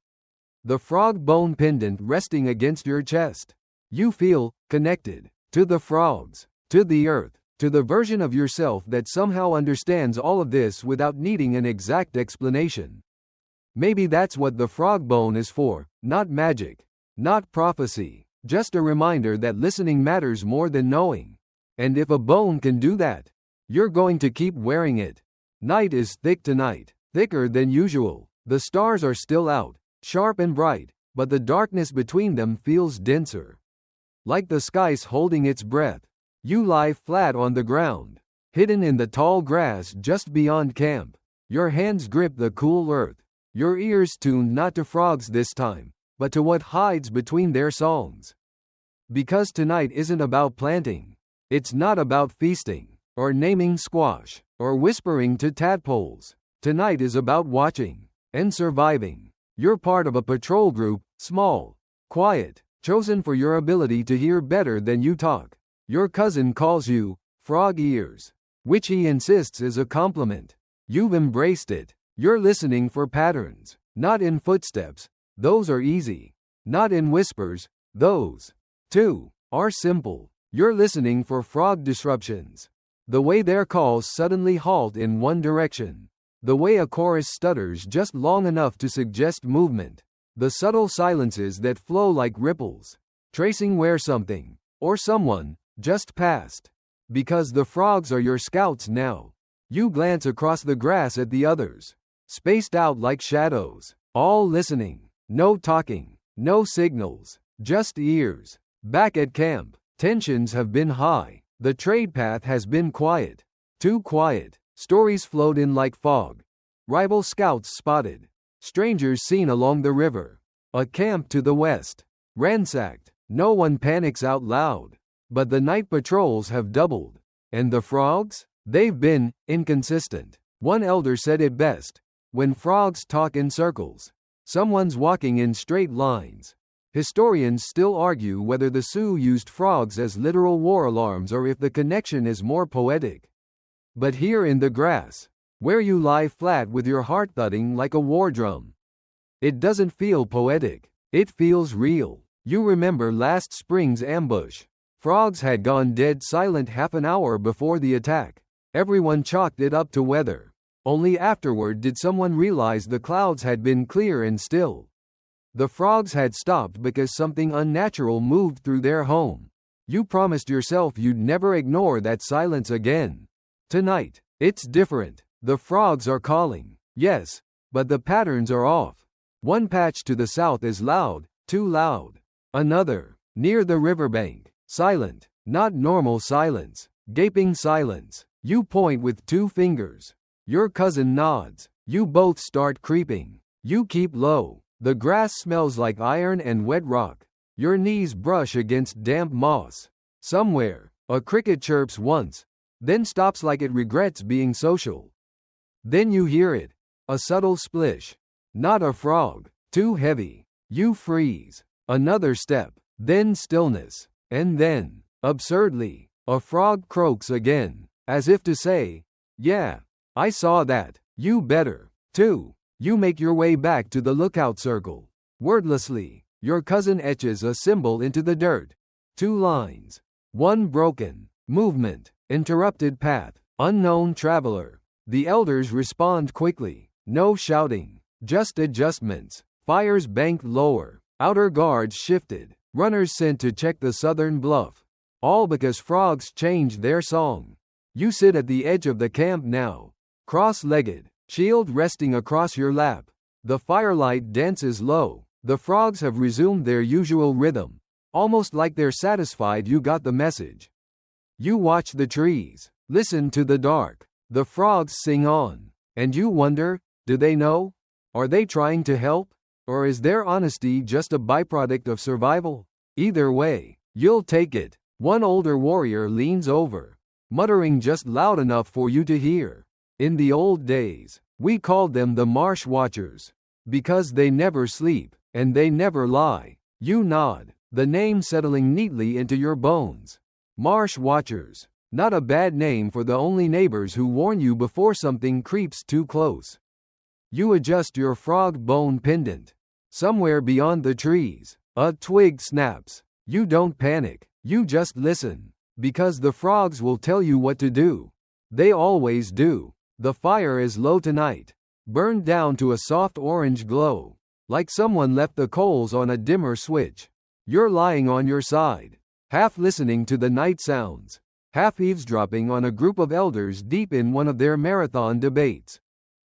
The frog bone pendant resting against your chest. You feel connected to the frogs, to the earth, to the version of yourself that somehow understands all of this without needing an exact explanation. Maybe that's what the frog bone is for, not magic, not prophecy, just a reminder that listening matters more than knowing. And if a bone can do that, you're going to keep wearing it. Night is thick tonight, thicker than usual. The stars are still out, sharp and bright, but the darkness between them feels denser. Like the sky's holding its breath. You lie flat on the ground, hidden in the tall grass just beyond camp. Your hands grip the cool earth. Your ears tuned not to frogs this time, but to what hides between their songs. Because tonight isn't about planting. It's not about feasting, or naming squash, or whispering to tadpoles. Tonight is about watching, and surviving. You're part of a patrol group, small, quiet, chosen for your ability to hear better than you talk. Your cousin calls you, frog ears, which he insists is a compliment. You've embraced it. You're listening for patterns, not in footsteps, those are easy. Not in whispers, those, too, are simple. You're listening for frog disruptions. The way their calls suddenly halt in one direction. The way a chorus stutters just long enough to suggest movement. The subtle silences that flow like ripples, tracing where something, or someone, just passed. Because the frogs are your scouts now. You glance across the grass at the others, spaced out like shadows, all listening, no talking, no signals, just ears. Back at camp, tensions have been high. The trade path has been quiet, too quiet. Stories float in like fog. Rival scouts spotted, strangers seen along the river. A camp to the west, ransacked. No one panics out loud. But the night patrols have doubled. And the frogs? They've been inconsistent. One elder said it best. When frogs talk in circles, someone's walking in straight lines. Historians still argue whether the Sioux used frogs as literal war alarms or if the connection is more poetic. But here in the grass, where you lie flat with your heart thudding like a war drum, it doesn't feel poetic. It feels real. You remember last spring's ambush. Frogs had gone dead silent half an hour before the attack. Everyone chalked it up to weather. Only afterward did someone realize the clouds had been clear and still. The frogs had stopped because something unnatural moved through their home. You promised yourself you'd never ignore that silence again. Tonight, it's different. The frogs are calling, yes, but the patterns are off. One patch to the south is loud, too loud. Another, near the riverbank, silent, not normal silence, gaping silence. You point with two fingers. Your cousin nods. You both start creeping. You keep low. The grass smells like iron and wet rock. Your knees brush against damp moss. Somewhere, a cricket chirps once, then stops like it regrets being social. Then you hear it, a subtle splish. Not a frog, too heavy. You freeze. Another step, then stillness, and then, absurdly, a frog croaks again, as if to say, yeah, I saw that, you better, too. You make your way back to the lookout circle. Wordlessly, your cousin etches a symbol into the dirt. 2 lines. One broken. Movement. Interrupted path. Unknown traveler. The elders respond quickly. No shouting. Just adjustments. Fires banked lower. Outer guards shifted. Runners sent to check the southern bluff. All because frogs changed their song. You sit at the edge of the camp now, cross-legged, shield resting across your lap. The firelight dances low. The frogs have resumed their usual rhythm, almost like they're satisfied you got the message. You watch the trees, listen to the dark. The frogs sing on, and you wonder, do they know? Are they trying to help? Or is their honesty just a byproduct of survival? Either way, you'll take it. One older warrior leans over, muttering just loud enough for you to hear. In the old days, we called them the marsh watchers, because they never sleep, and they never lie. You nod, the name settling neatly into your bones. Marsh watchers, not a bad name for the only neighbors who warn you before something creeps too close. You adjust your frog bone pendant. Somewhere beyond the trees, a twig snaps. You don't panic, you just listen, because the frogs will tell you what to do. They always do. The fire is low tonight, burned down to a soft orange glow, like someone left the coals on a dimmer switch. You're lying on your side, half listening to the night sounds, half eavesdropping on a group of elders deep in one of their marathon debates.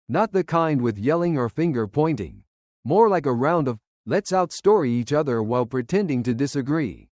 Not the kind with yelling or finger pointing. More like a round of, let's outstory each other while pretending to disagree.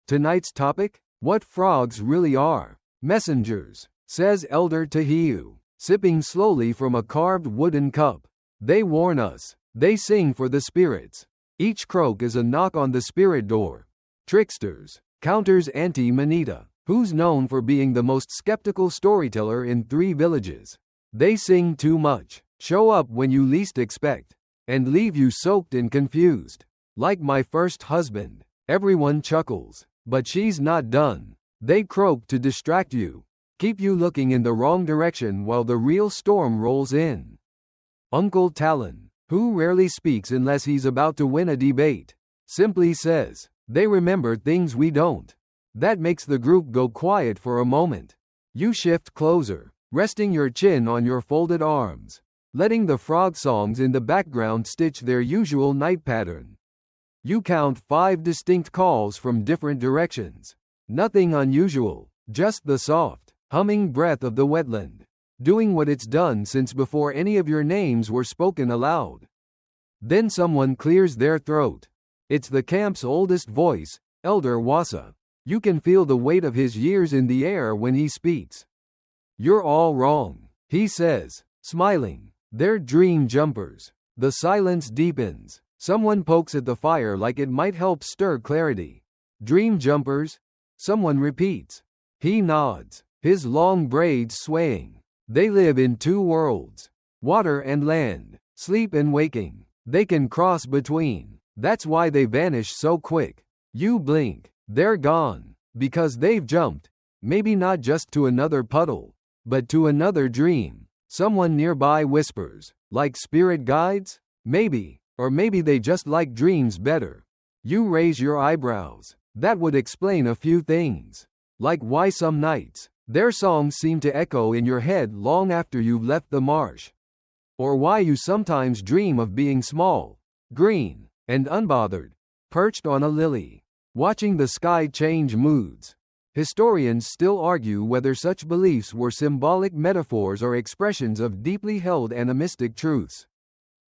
Tonight's topic? What frogs really are. Messengers, says Elder Tahiu, sipping slowly from a carved wooden cup. They warn us. They sing for the spirits. Each croak is a knock on the spirit door. Tricksters, counters Auntie Manita, who's known for being the most skeptical storyteller in 3 villages. They sing too much, show up when you least expect, and leave you soaked and confused. Like my first husband. Everyone chuckles, but she's not done. They croak to distract you, keep you looking in the wrong direction while the real storm rolls in. Uncle Talon, who rarely speaks unless he's about to win a debate, simply says, they remember things we don't. That makes the group go quiet for a moment. You shift closer, resting your chin on your folded arms, letting the frog songs in the background stitch their usual night pattern. You count 5 distinct calls from different directions. Nothing unusual, just the soft, humming breath of the wetland, doing what it's done since before any of your names were spoken aloud. Then someone clears their throat. It's the camp's oldest voice, Elder Wassa. You can feel the weight of his years in the air when he speaks. You're all wrong, he says, smiling. They're dream jumpers. The silence deepens. Someone pokes at the fire like it might help stir clarity. Dream jumpers? Someone repeats. He nods, his long braids swaying. They live in 2 worlds. Water and land, sleep and waking. They can cross between. That's why they vanish so quick. You blink, they're gone. Because they've jumped. Maybe not just to another puddle, but to another dream. Someone nearby whispers, like spirit guides? Maybe. Or maybe they just like dreams better. You raise your eyebrows. That would explain a few things. Like why some nights, their songs seem to echo in your head long after you've left the marsh. Or why you sometimes dream of being small, green, and unbothered, perched on a lily, watching the sky change moods. Historians still argue whether such beliefs were symbolic metaphors or expressions of deeply held animistic truths.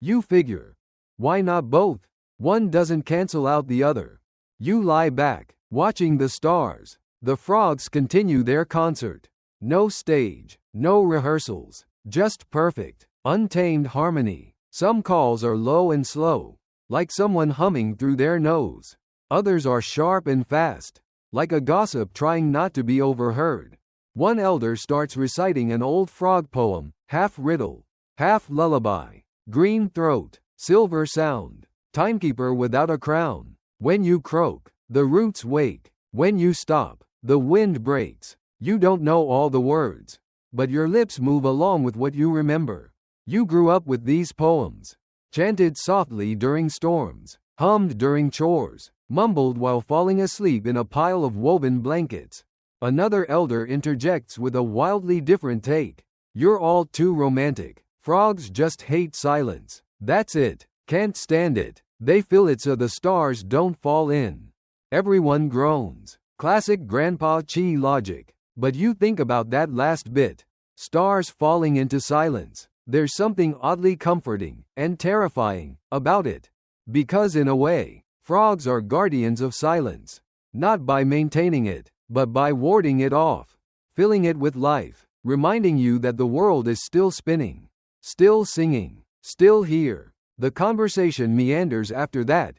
You figure, why not both? One doesn't cancel out the other. You lie back, watching the stars. The frogs continue their concert. No stage, no rehearsals, just perfect, untamed harmony. Some calls are low and slow, like someone humming through their nose. Others are sharp and fast, like a gossip trying not to be overheard. One elder starts reciting an old frog poem, half riddle, half lullaby. Green throat, silver sound, timekeeper without a crown. When you croak, the roots wake. When you stop, the wind breaks. You don't know all the words, but your lips move along with what you remember. You grew up with these poems, chanted softly during storms, hummed during chores, mumbled while falling asleep in a pile of woven blankets. Another elder interjects with a wildly different take. You're all too romantic. Frogs just hate silence. That's it. Can't stand it. They fill it so the stars don't fall in. Everyone groans. Classic Grandpa Chi logic. But you think about that last bit. Stars falling into silence. There's something oddly comforting and terrifying about it. Because in a way, frogs are guardians of silence. Not by maintaining it, but by warding it off. Filling it with life. Reminding you that the world is still spinning. Still singing. Still here. The conversation meanders after that.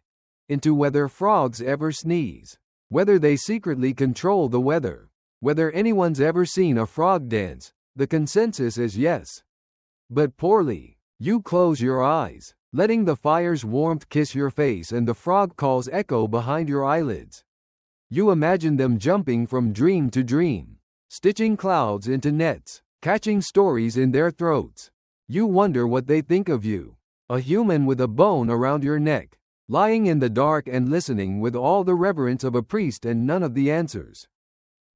Into whether frogs ever sneeze. Whether they secretly control the weather. Whether anyone's ever seen a frog dance. The consensus is yes. But poorly. You close your eyes, letting the fire's warmth kiss your face and the frog calls echo behind your eyelids. You imagine them jumping from dream to dream, stitching clouds into nets, catching stories in their throats. You wonder what they think of you. A human with a bone around your neck, lying in the dark and listening with all the reverence of a priest and none of the answers.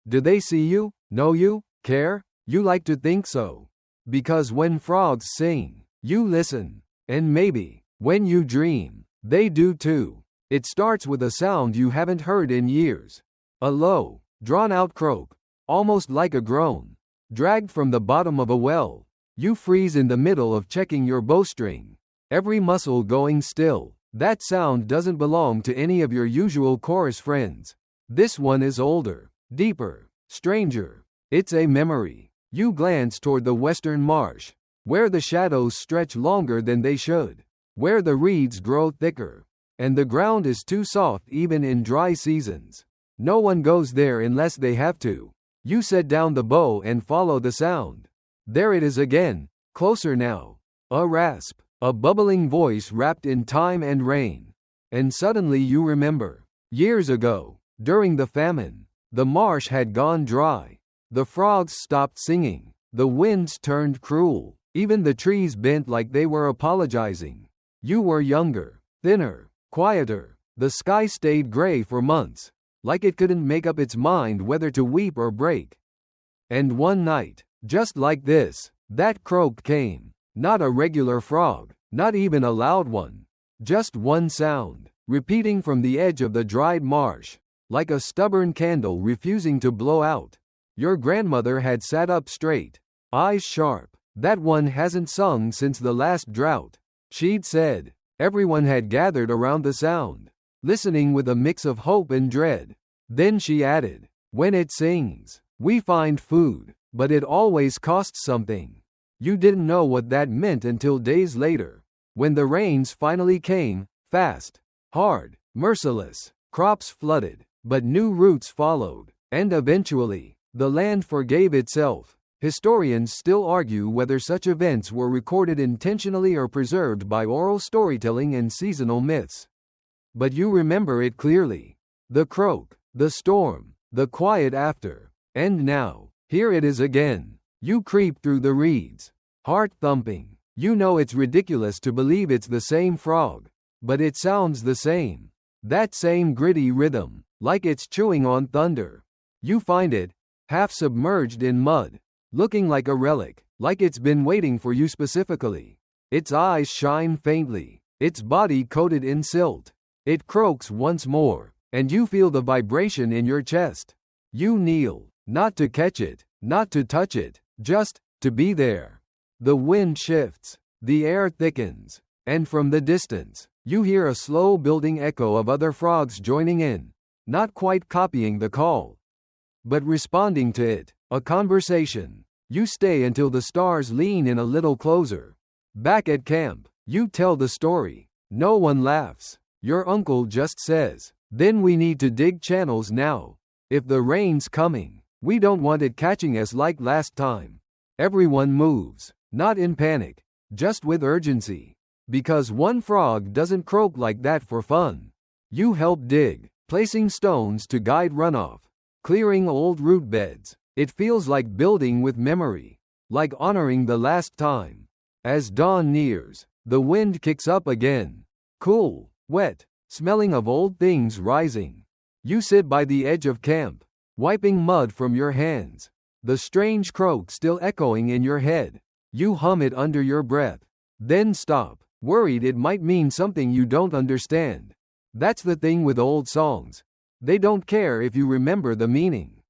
Do they see you, know you, care? You like to think so. Because when frogs sing, you listen. And maybe, when you dream, they do too. It starts with a sound you haven't heard in years. A low, drawn-out croak, almost like a groan, dragged from the bottom of a well. You freeze in the middle of checking your bowstring. Every muscle going still. That sound doesn't belong to any of your usual chorus friends. This one is older, deeper, stranger. It's a memory. You glance toward the western marsh, where the shadows stretch longer than they should, where the reeds grow thicker, and the ground is too soft even in dry seasons. No one goes there unless they have to. You set down the bow and follow the sound. There it is again, closer now. A rasp, a bubbling voice wrapped in time and rain. And suddenly you remember. Years ago, during the famine, the marsh had gone dry. The frogs stopped singing. The winds turned cruel. Even the trees bent like they were apologizing. You were younger, thinner, quieter. The sky stayed gray for months, like it couldn't make up its mind whether to weep or break. And one night, just like this, that croak came. Not a regular frog, not even a loud one. Just one sound, repeating from the edge of the dried marsh, like a stubborn candle refusing to blow out. Your grandmother had sat up straight, eyes sharp. That one hasn't sung since the last drought, she'd said. Everyone had gathered around the sound, listening with a mix of hope and dread. Then she added, when it sings, we find food, but it always costs something. You didn't know what that meant until days later, when the rains finally came, fast, hard, merciless. Crops flooded, but new roots followed, and eventually, the land forgave itself. Historians still argue whether such events were recorded intentionally or preserved by oral storytelling and seasonal myths. But you remember it clearly. The croak, the storm, the quiet after. And now, here it is again. You creep through the reeds, heart thumping. You know it's ridiculous to believe it's the same frog, but it sounds the same. That same gritty rhythm, like it's chewing on thunder. You find it, half submerged in mud, looking like a relic, like it's been waiting for you specifically. Its eyes shine faintly, its body coated in silt. It croaks once more, and you feel the vibration in your chest. You kneel, not to catch it, not to touch it, just to be there. The wind shifts, the air thickens, and from the distance, you hear a slow building echo of other frogs joining in, not quite copying the call, but responding to it. A conversation. You stay until the stars lean in a little closer. Back at camp, you tell the story. No one laughs. Your uncle just says, then we need to dig channels now. If the rain's coming, we don't want it catching us like last time. Everyone moves, not in panic, just with urgency. Because one frog doesn't croak like that for fun. You help dig, placing stones to guide runoff, clearing old root beds. It feels like building with memory, like honoring the last time. As dawn nears, the wind kicks up again. Cool, wet, smelling of old things rising. You sit by the edge of camp, wiping mud from your hands. The strange croak still echoing in your head. You hum it under your breath, then stop, worried it might mean something you don't understand. That's the thing with old songs. They don't care if you remember the meaning.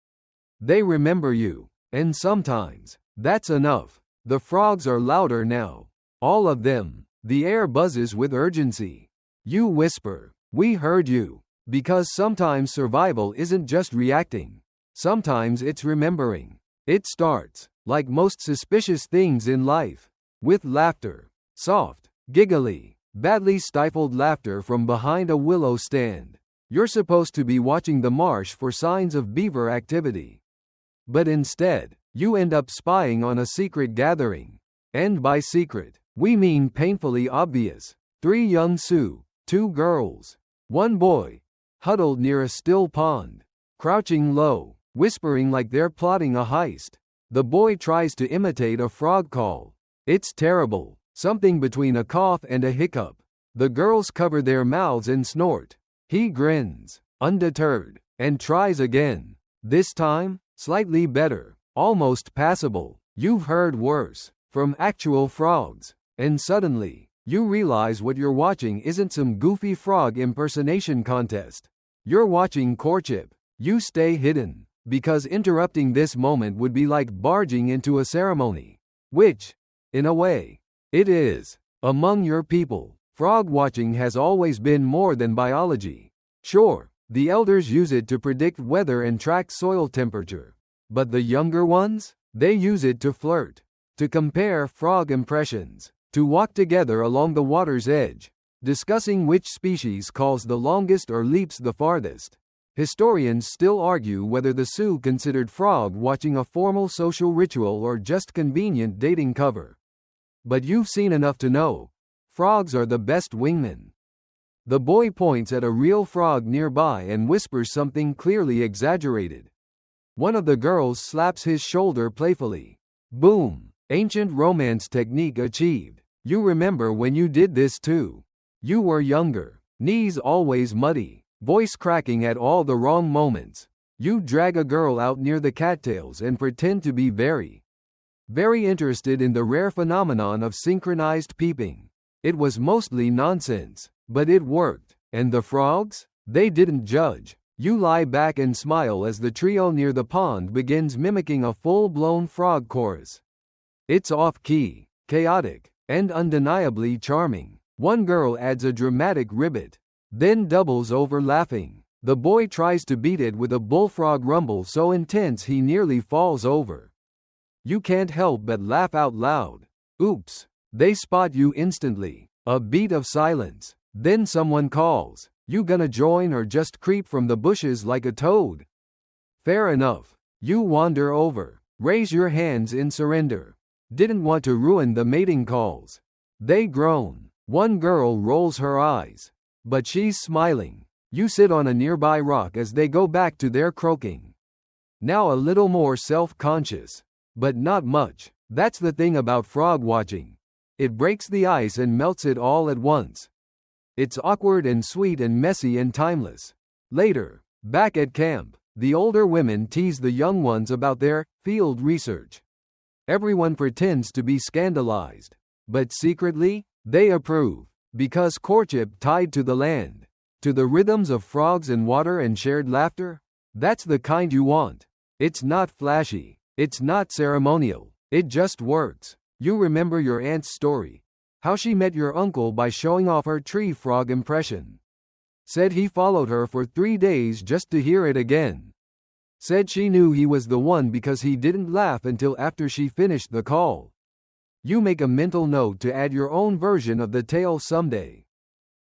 They remember you. And sometimes, that's enough. The frogs are louder now. All of them. The air buzzes with urgency. You whisper, "We heard you." Because sometimes survival isn't just reacting. Sometimes it's remembering. It starts, like most suspicious things in life, with laughter. Soft, giggly, badly stifled laughter from behind a willow stand. You're supposed to be watching the marsh for signs of beaver activity. But instead, you end up spying on a secret gathering. And by secret, we mean painfully obvious. 3 young Sioux, 2 girls, 1 boy, huddled near a still pond, crouching low, whispering like they're plotting a heist. The boy tries to imitate a frog call. It's terrible, something between a cough and a hiccup. The girls cover their mouths and snort. He grins, undeterred, and tries again. This time, slightly better, almost passable. You've heard worse, from actual frogs. And suddenly, you realize what you're watching isn't some goofy frog impersonation contest. You're watching courtship. You stay hidden, because interrupting this moment would be like barging into a ceremony. Which, in a way, it is. Among your people, frog watching has always been more than biology. Sure, the elders use it to predict weather and track soil temperature. But the younger ones? They use it to flirt, to compare frog impressions, to walk together along the water's edge, discussing which species calls the longest or leaps the farthest. Historians still argue whether the Sioux considered frog watching a formal social ritual or just convenient dating cover. But you've seen enough to know. Frogs are the best wingmen. The boy points at a real frog nearby and whispers something clearly exaggerated. One of the girls slaps his shoulder playfully. Boom! Ancient romance technique achieved. You remember when you did this too. You were younger, knees always muddy, voice cracking at all the wrong moments. You drag a girl out near the cattails and pretend to be very interested in the rare phenomenon of synchronized peeping. It was mostly nonsense, but it worked. And the frogs? They didn't judge. You lie back and smile as the trio near the pond begins mimicking a full-blown frog chorus. It's off-key, chaotic, and undeniably charming. One girl adds a dramatic ribbit, then doubles over laughing. The boy tries to beat it with a bullfrog rumble so intense he nearly falls over. You can't help but laugh out loud. Oops! They spot you instantly. A beat of silence. Then someone calls, "You gonna join or just creep from the bushes like a toad?" Fair enough. You wander over. Raise your hands in surrender. Didn't want to ruin the mating calls. They groan. One girl rolls her eyes. But she's smiling. You sit on a nearby rock as they go back to their croaking. Now a little more self-conscious. But not much. That's the thing about frog watching. It breaks the ice and melts it all at once. It's awkward and sweet and messy and timeless. Later, back at camp, the older women tease the young ones about their field research. Everyone pretends to be scandalized. But secretly, they approve. Because courtship tied to the land, to the rhythms of frogs and water and shared laughter, that's the kind you want. It's not flashy. It's not ceremonial. It just works. You remember your aunt's story. How she met your uncle by showing off her tree frog impression. Said he followed her for 3 days just to hear it again. Said she knew he was the one because he didn't laugh until after she finished the call. You make a mental note to add your own version of the tale someday.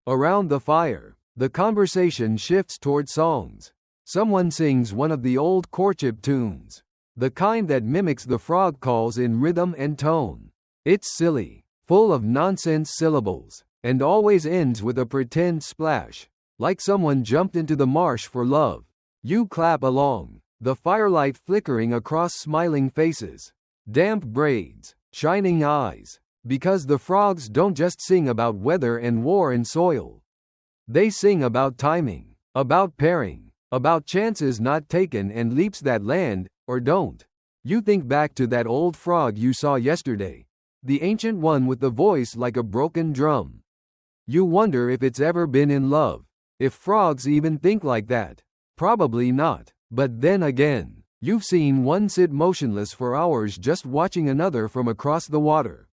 Around the fire, the conversation shifts toward songs. Someone sings one of the old courtship tunes. The kind that mimics the frog calls in rhythm and tone. It's silly, full of nonsense syllables, and always ends with a pretend splash, like someone jumped into the marsh for love. You clap along, the firelight flickering across smiling faces, damp braids, shining eyes, because the frogs don't just sing about weather and war and soil. They sing about timing, about pairing, about chances not taken and leaps that land, or don't. You think back to that old frog you saw yesterday, the ancient one with the voice like a broken drum. You wonder if it's ever been in love, if frogs even think like that. Probably not, but then again, You've seen one sit motionless for hours just watching another from across the water.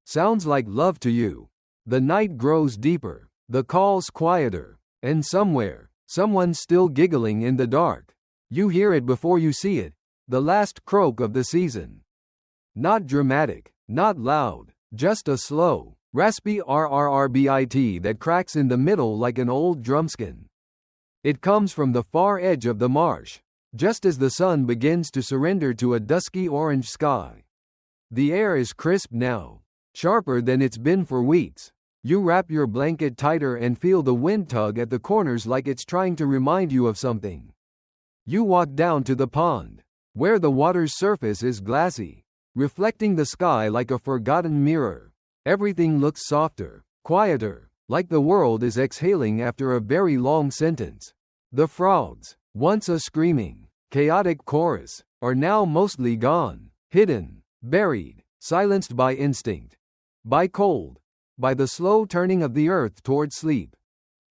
Sounds like love to you. The night grows deeper, the calls quieter, and somewhere, someone's still giggling in the dark. You hear it before you see it, the last croak of the season. Not dramatic, not loud, just a slow, raspy rrrbit that cracks in the middle like an old drumskin. It comes from the far edge of the marsh, just as the sun begins to surrender to a dusky orange sky. The air is crisp now, sharper than it's been for weeks. You wrap your blanket tighter and feel the wind tug at the corners like it's trying to remind you of something. You walk down to the pond, where the water's surface is glassy, reflecting the sky like a forgotten mirror. Everything looks softer, quieter, like the world is exhaling after a very long sentence. The frogs, once a screaming, chaotic chorus, are now mostly gone, hidden, buried, silenced by instinct, by cold, by the slow turning of the earth toward sleep.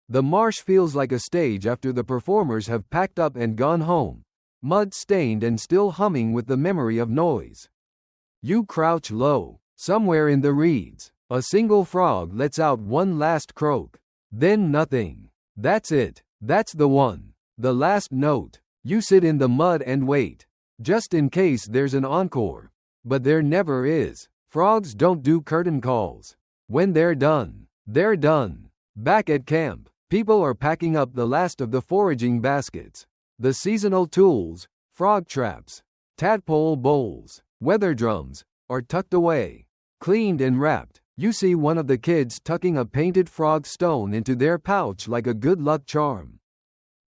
The marsh feels like a stage after the performers have packed up and gone home, mud-stained and still humming with the memory of noise. You crouch low, somewhere in the reeds. A single frog lets out one last croak. Then nothing. That's it. That's the one. The last note. You sit in the mud and wait, just in case there's an encore. But there never is. Frogs don't do curtain calls. When they're done, they're done. Back at camp, people are packing up the last of the foraging baskets. The seasonal tools, frog traps, tadpole bowls, weather drums, are tucked away, cleaned and wrapped. You see one of the kids tucking a painted frog stone into their pouch like a good luck charm.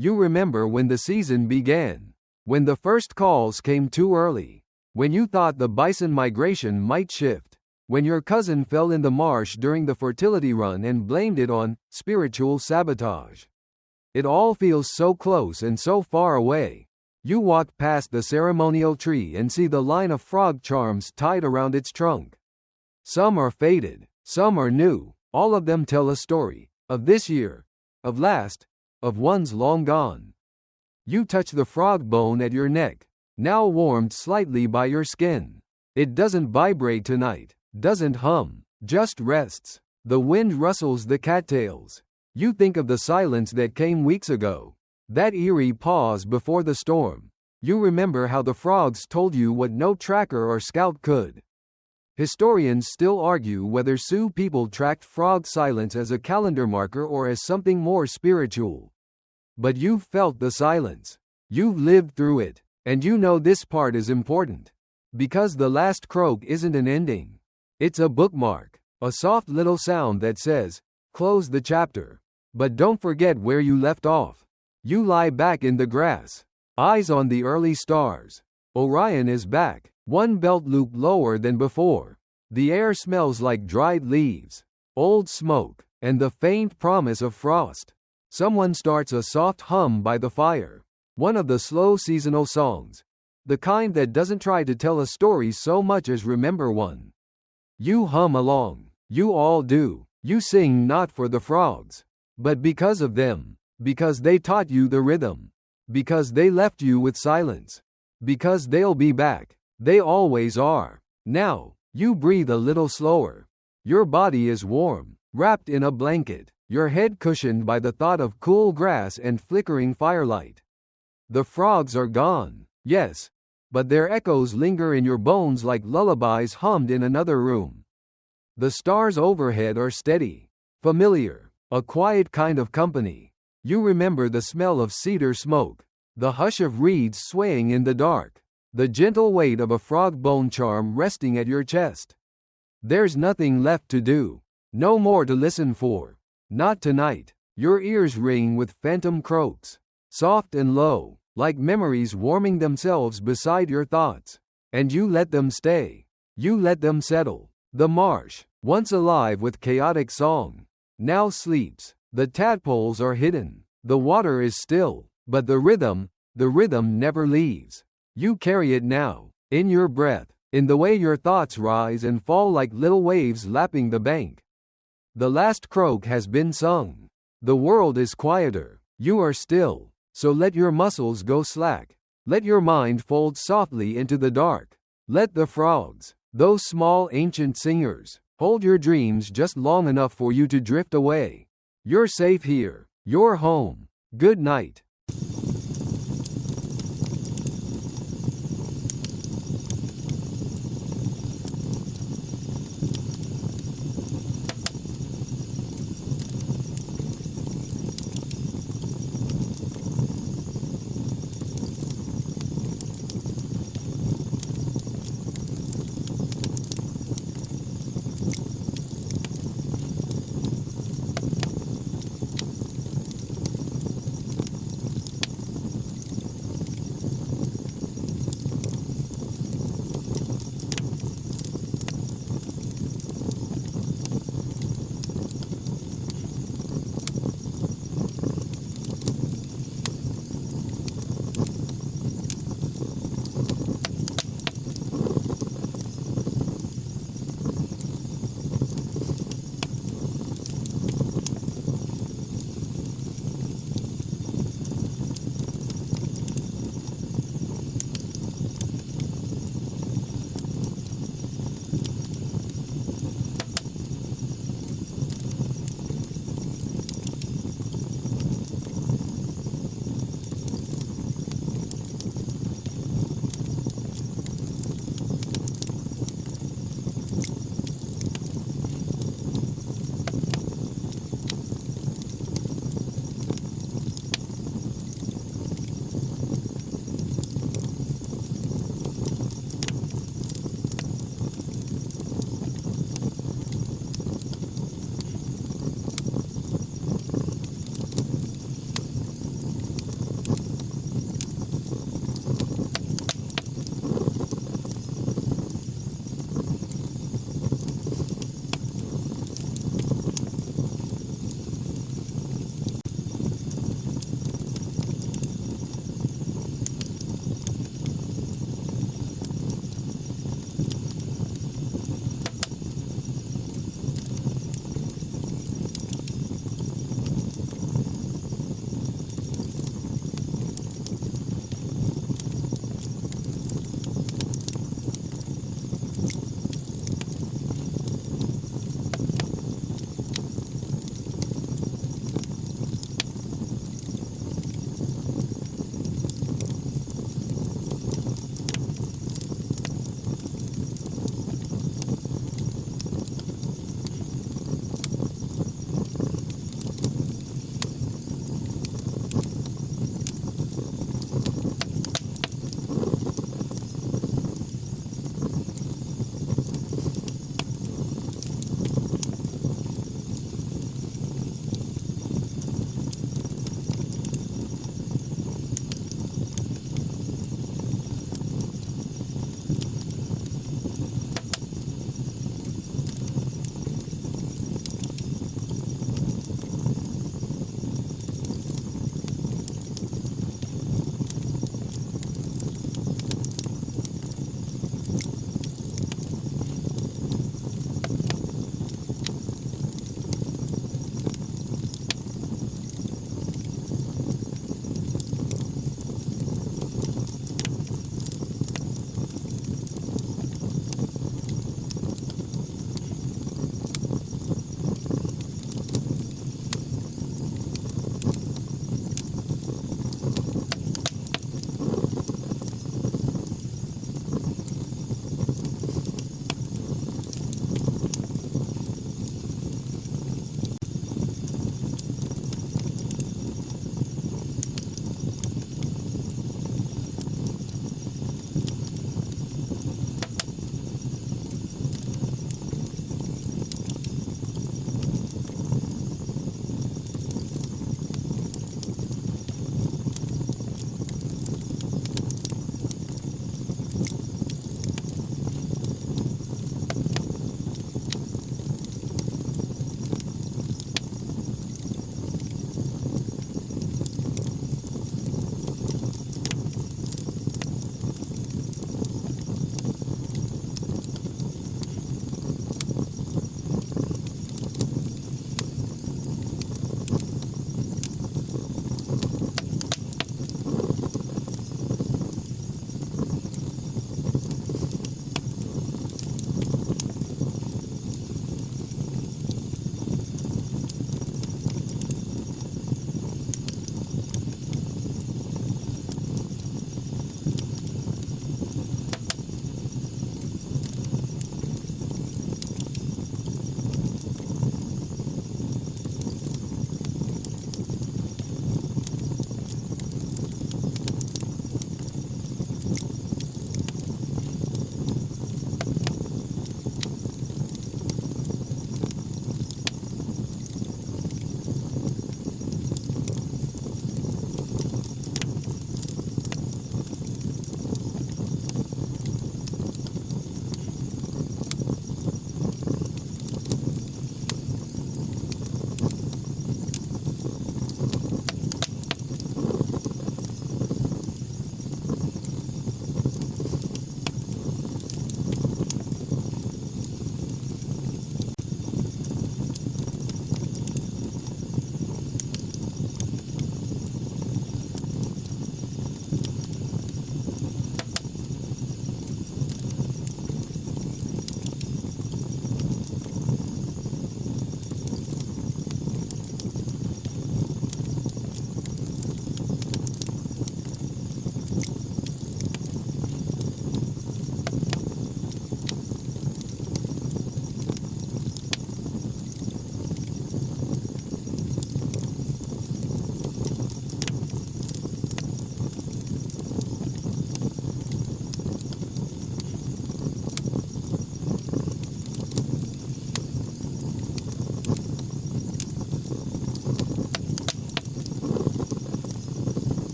You remember when the season began, when the first calls came too early, when you thought the bison migration might shift, when your cousin fell in the marsh during the fertility run and blamed it on spiritual sabotage. It all feels so close and so far away. You walk past the ceremonial tree and see the line of frog charms tied around its trunk. Some are faded, some are new, all of them tell a story, of this year, of last, of ones long gone. You touch the frog bone at your neck, now warmed slightly by your skin. It doesn't vibrate tonight, doesn't hum, just rests. The wind rustles the cattails. You think of the silence that came weeks ago, that eerie pause before the storm. You remember how the frogs told you what no tracker or scout could. Historians still argue whether Sioux people tracked frog silence as a calendar marker or as something more spiritual. But you've felt the silence. You've lived through it. And you know this part is important. Because the last croak isn't an ending. It's a bookmark. A soft little sound that says, close the chapter. But don't forget where you left off. You lie back in the grass, eyes on the early stars. Orion is back, one belt loop lower than before. The air smells like dried leaves, old smoke, and the faint promise of frost. Someone starts a soft hum by the fire. One of the slow seasonal songs. The kind that doesn't try to tell a story so much as remember one. You hum along. You all do. You sing not for the frogs, but because of them. Because they taught you the rhythm. Because they left you with silence. Because they'll be back. They always are. Now, you breathe a little slower. Your body is warm, wrapped in a blanket, your head cushioned by the thought of cool grass and flickering firelight. The frogs are gone, yes, but their echoes linger in your bones like lullabies hummed in another room. The stars overhead are steady, familiar, a quiet kind of company. You remember the smell of cedar smoke, the hush of reeds swaying in the dark, the gentle weight of a frog bone charm resting at your chest. There's nothing left to do, no more to listen for. Not tonight. Your ears ring with phantom croaks, soft and low, like memories warming themselves beside your thoughts. And you let them stay. You let them settle. The marsh, once alive with chaotic song, now sleeps. The tadpoles are hidden. The water is still, but the rhythm never leaves. You carry it now, in your breath, in the way your thoughts rise and fall like little waves lapping the bank. The last croak has been sung. The world is quieter. You are still, so let your muscles go slack. Let your mind fold softly into the dark. Let the frogs, those small ancient singers, hold your dreams just long enough for you to drift away. You're safe here. You're home. Good night.